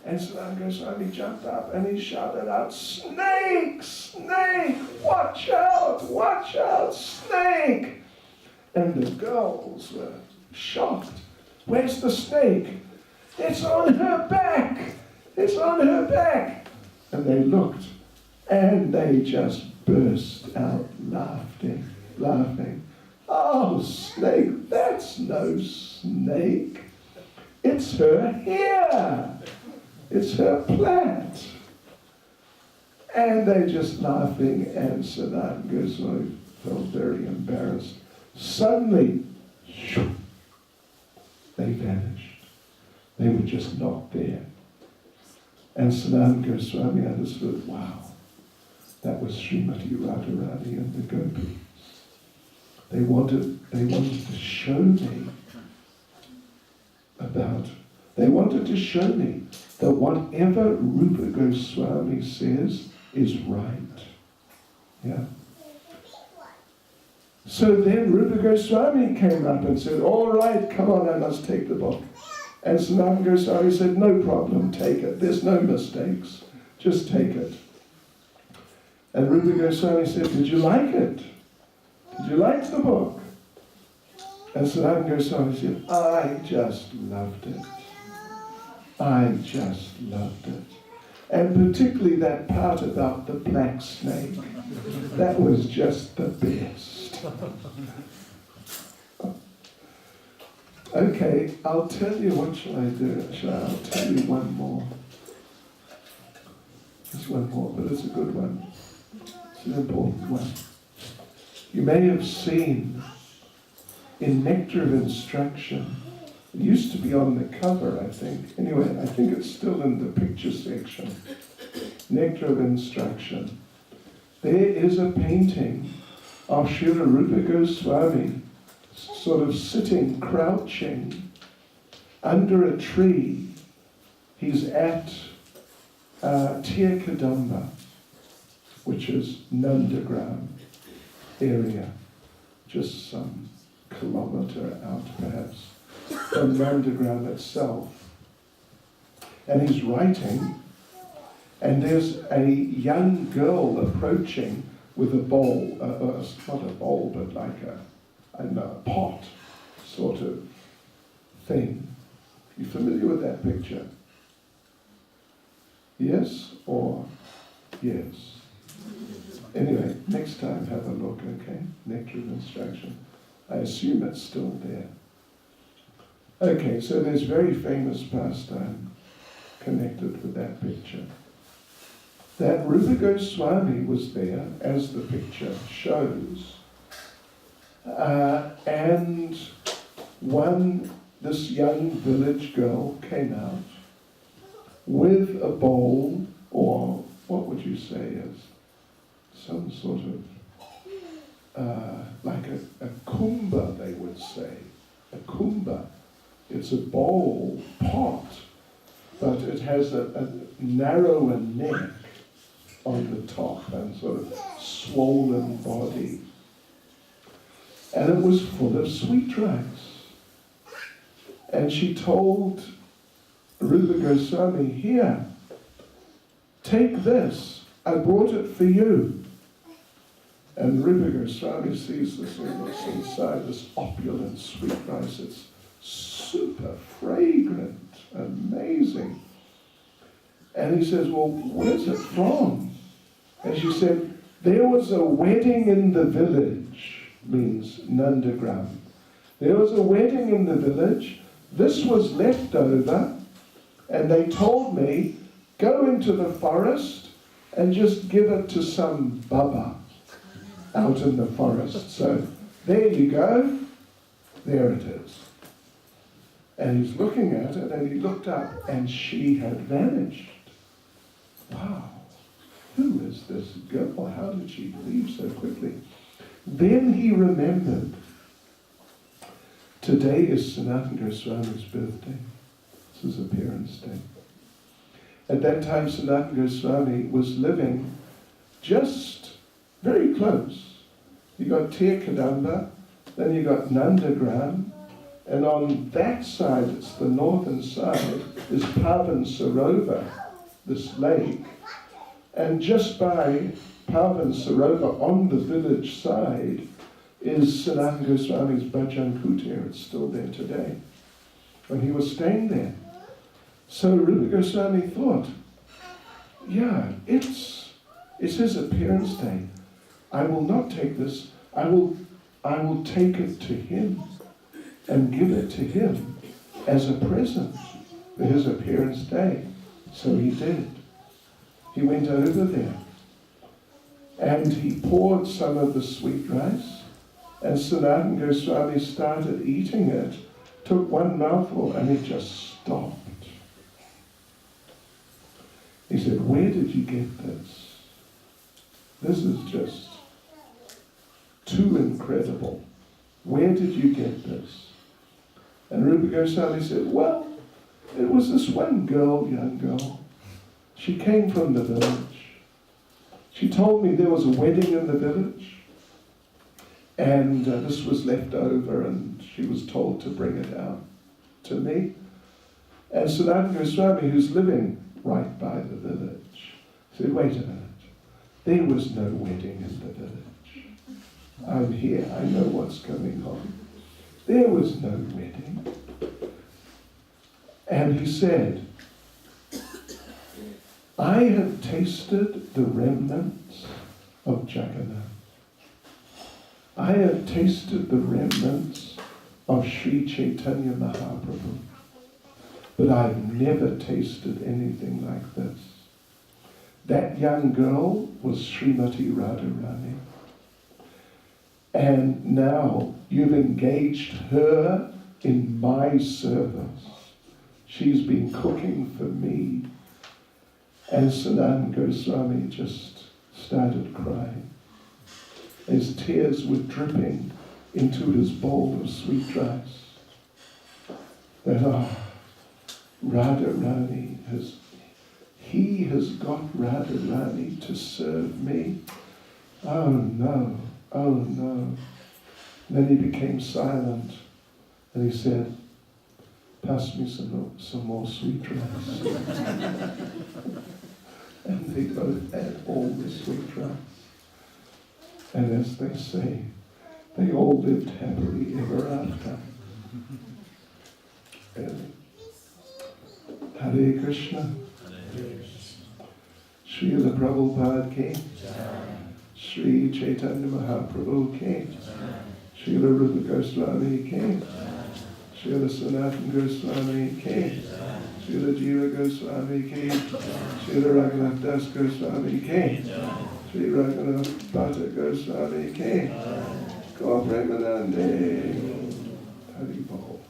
And Sanatana Goswami jumped up and he shouted out, snake, snake, watch out, snake. And the girls were shocked. Where's the snake? It's on her back. It's on her back. And they looked and they just burst out laughing. Oh, snake, that's no snake. It's her hair. It's her plait. And they just laughing, and Sanatana Goswami felt very embarrassed. Suddenly, they vanished. They were just not there. And Sanatana Goswami understood, wow, that was Srimati Radharani and the gopis. They wanted to show me that whatever Rupa Goswami says is right. Yeah. So then Rupa Goswami came up and said, all right, come on, I must take the book. And Sanatana Goswami said, no problem, take it. There's no mistakes. Just take it. And Rupa Goswami said, did you like it? Did you like the book? And Sanatana Goswami said, I just loved it. I just loved it. And particularly that part about the black snake. That was just the best. Okay, I'll tell you, what shall I do? I'll tell you one more. There's one more, but it's a good one. It's an important one. You may have seen in Nectar of Instruction, it used to be on the cover, I think. Anyway, I think it's still in the picture section. Nectar of Instruction. There is a painting of Srila Rupa Goswami sort of sitting, crouching, under a tree. He's at Tirkadamba, which is Nandagram area, just some kilometre out perhaps from Nandagram itself. And he's writing, and there's a young girl approaching with a bowl, not a bowl, but like a pot sort of thing. You familiar with that picture? Yes or yes? Anyway, next time have a look, okay? Nectar of Instruction. I assume it's still there. Okay, so there's very famous pastime connected with that picture. That Rupa Goswami was there, as the picture shows, and this young village girl came out with a bowl, or what would you say is some sort of, like a kumbha, they would say. A kumbha. It's a bowl, pot, but it has a narrower neck on the top and sort of swollen body. And it was full of sweet rice. And she told Rupa Goswami, here, take this, I brought it for you. And Rupa Goswami sees this inside, this opulent sweet rice. It's super fragrant, amazing. And he says, well, where's it from? And she said, there was a wedding in the village, means Nandagram. There was a wedding in the village. This was left over, and they told me, go into the forest and just give it to some Baba out in the forest. So there you go. There it is. And he's looking at it, and he looked up, and she had vanished. Wow, who is this girl? How did she leave so quickly? Then he remembered, today is Sanatana Goswami's birthday. This is Appearance Day. At that time, Sanatana Goswami was living just very close. You got Tirkadamba, then you got Nandagram, and on that side, it's the northern side, is Pavan Sarovar, this lake. And just by Pavan Sarovar, on the village side, is Sanatana Goswami's Bhajan Kutir. It's still there today. And he was staying there. So Rupa Goswami thought, yeah, it's his Appearance Day. I will not take this. I will take it to him and give it to him as a present for his Appearance Day. So he did. He went over there and he poured some of the sweet rice, and Sanatana Goswami started eating it, took one mouthful, and he just stopped. He said, where did you get this? This is just too incredible. Where did you get this? And Rupa Goswami said, well, it was this one girl, young girl. She came from the village. She told me there was a wedding in the village, and this was left over, and she was told to bring it out to me. And Sanatana Goswami, who's living right by the village, said, wait a minute, there was no wedding in the village. I'm here, I know what's going on. There was no wedding. And he said, I have tasted the remnants of Jagannath. I have tasted the remnants of Sri Chaitanya Mahaprabhu. But I've never tasted anything like this. That young girl was Srimati Radharani. And now you've engaged her in my service. She's been cooking for me. And Sanatana Goswami just started crying. His tears were dripping into his bowl of sweet rice. That, Radharani he has got Radharani to serve me. Oh no, oh no. And then he became silent and he said, pass me some more sweet rice. And they both had all the sweet rice. And as they say, they all lived happily ever after. And Hare Krishna. Srila Prabhupada ki, Sri Chaitanya Mahaprabhu ki, Srila Rupa Goswami ki, Srila Sanatana Goswami ki, Srila Jiva Goswami ki, Srila Raghunath Das Goswami ki, Sri Raghunath Bhatta Goswami ki, Gaur Premanande, Hari Bol.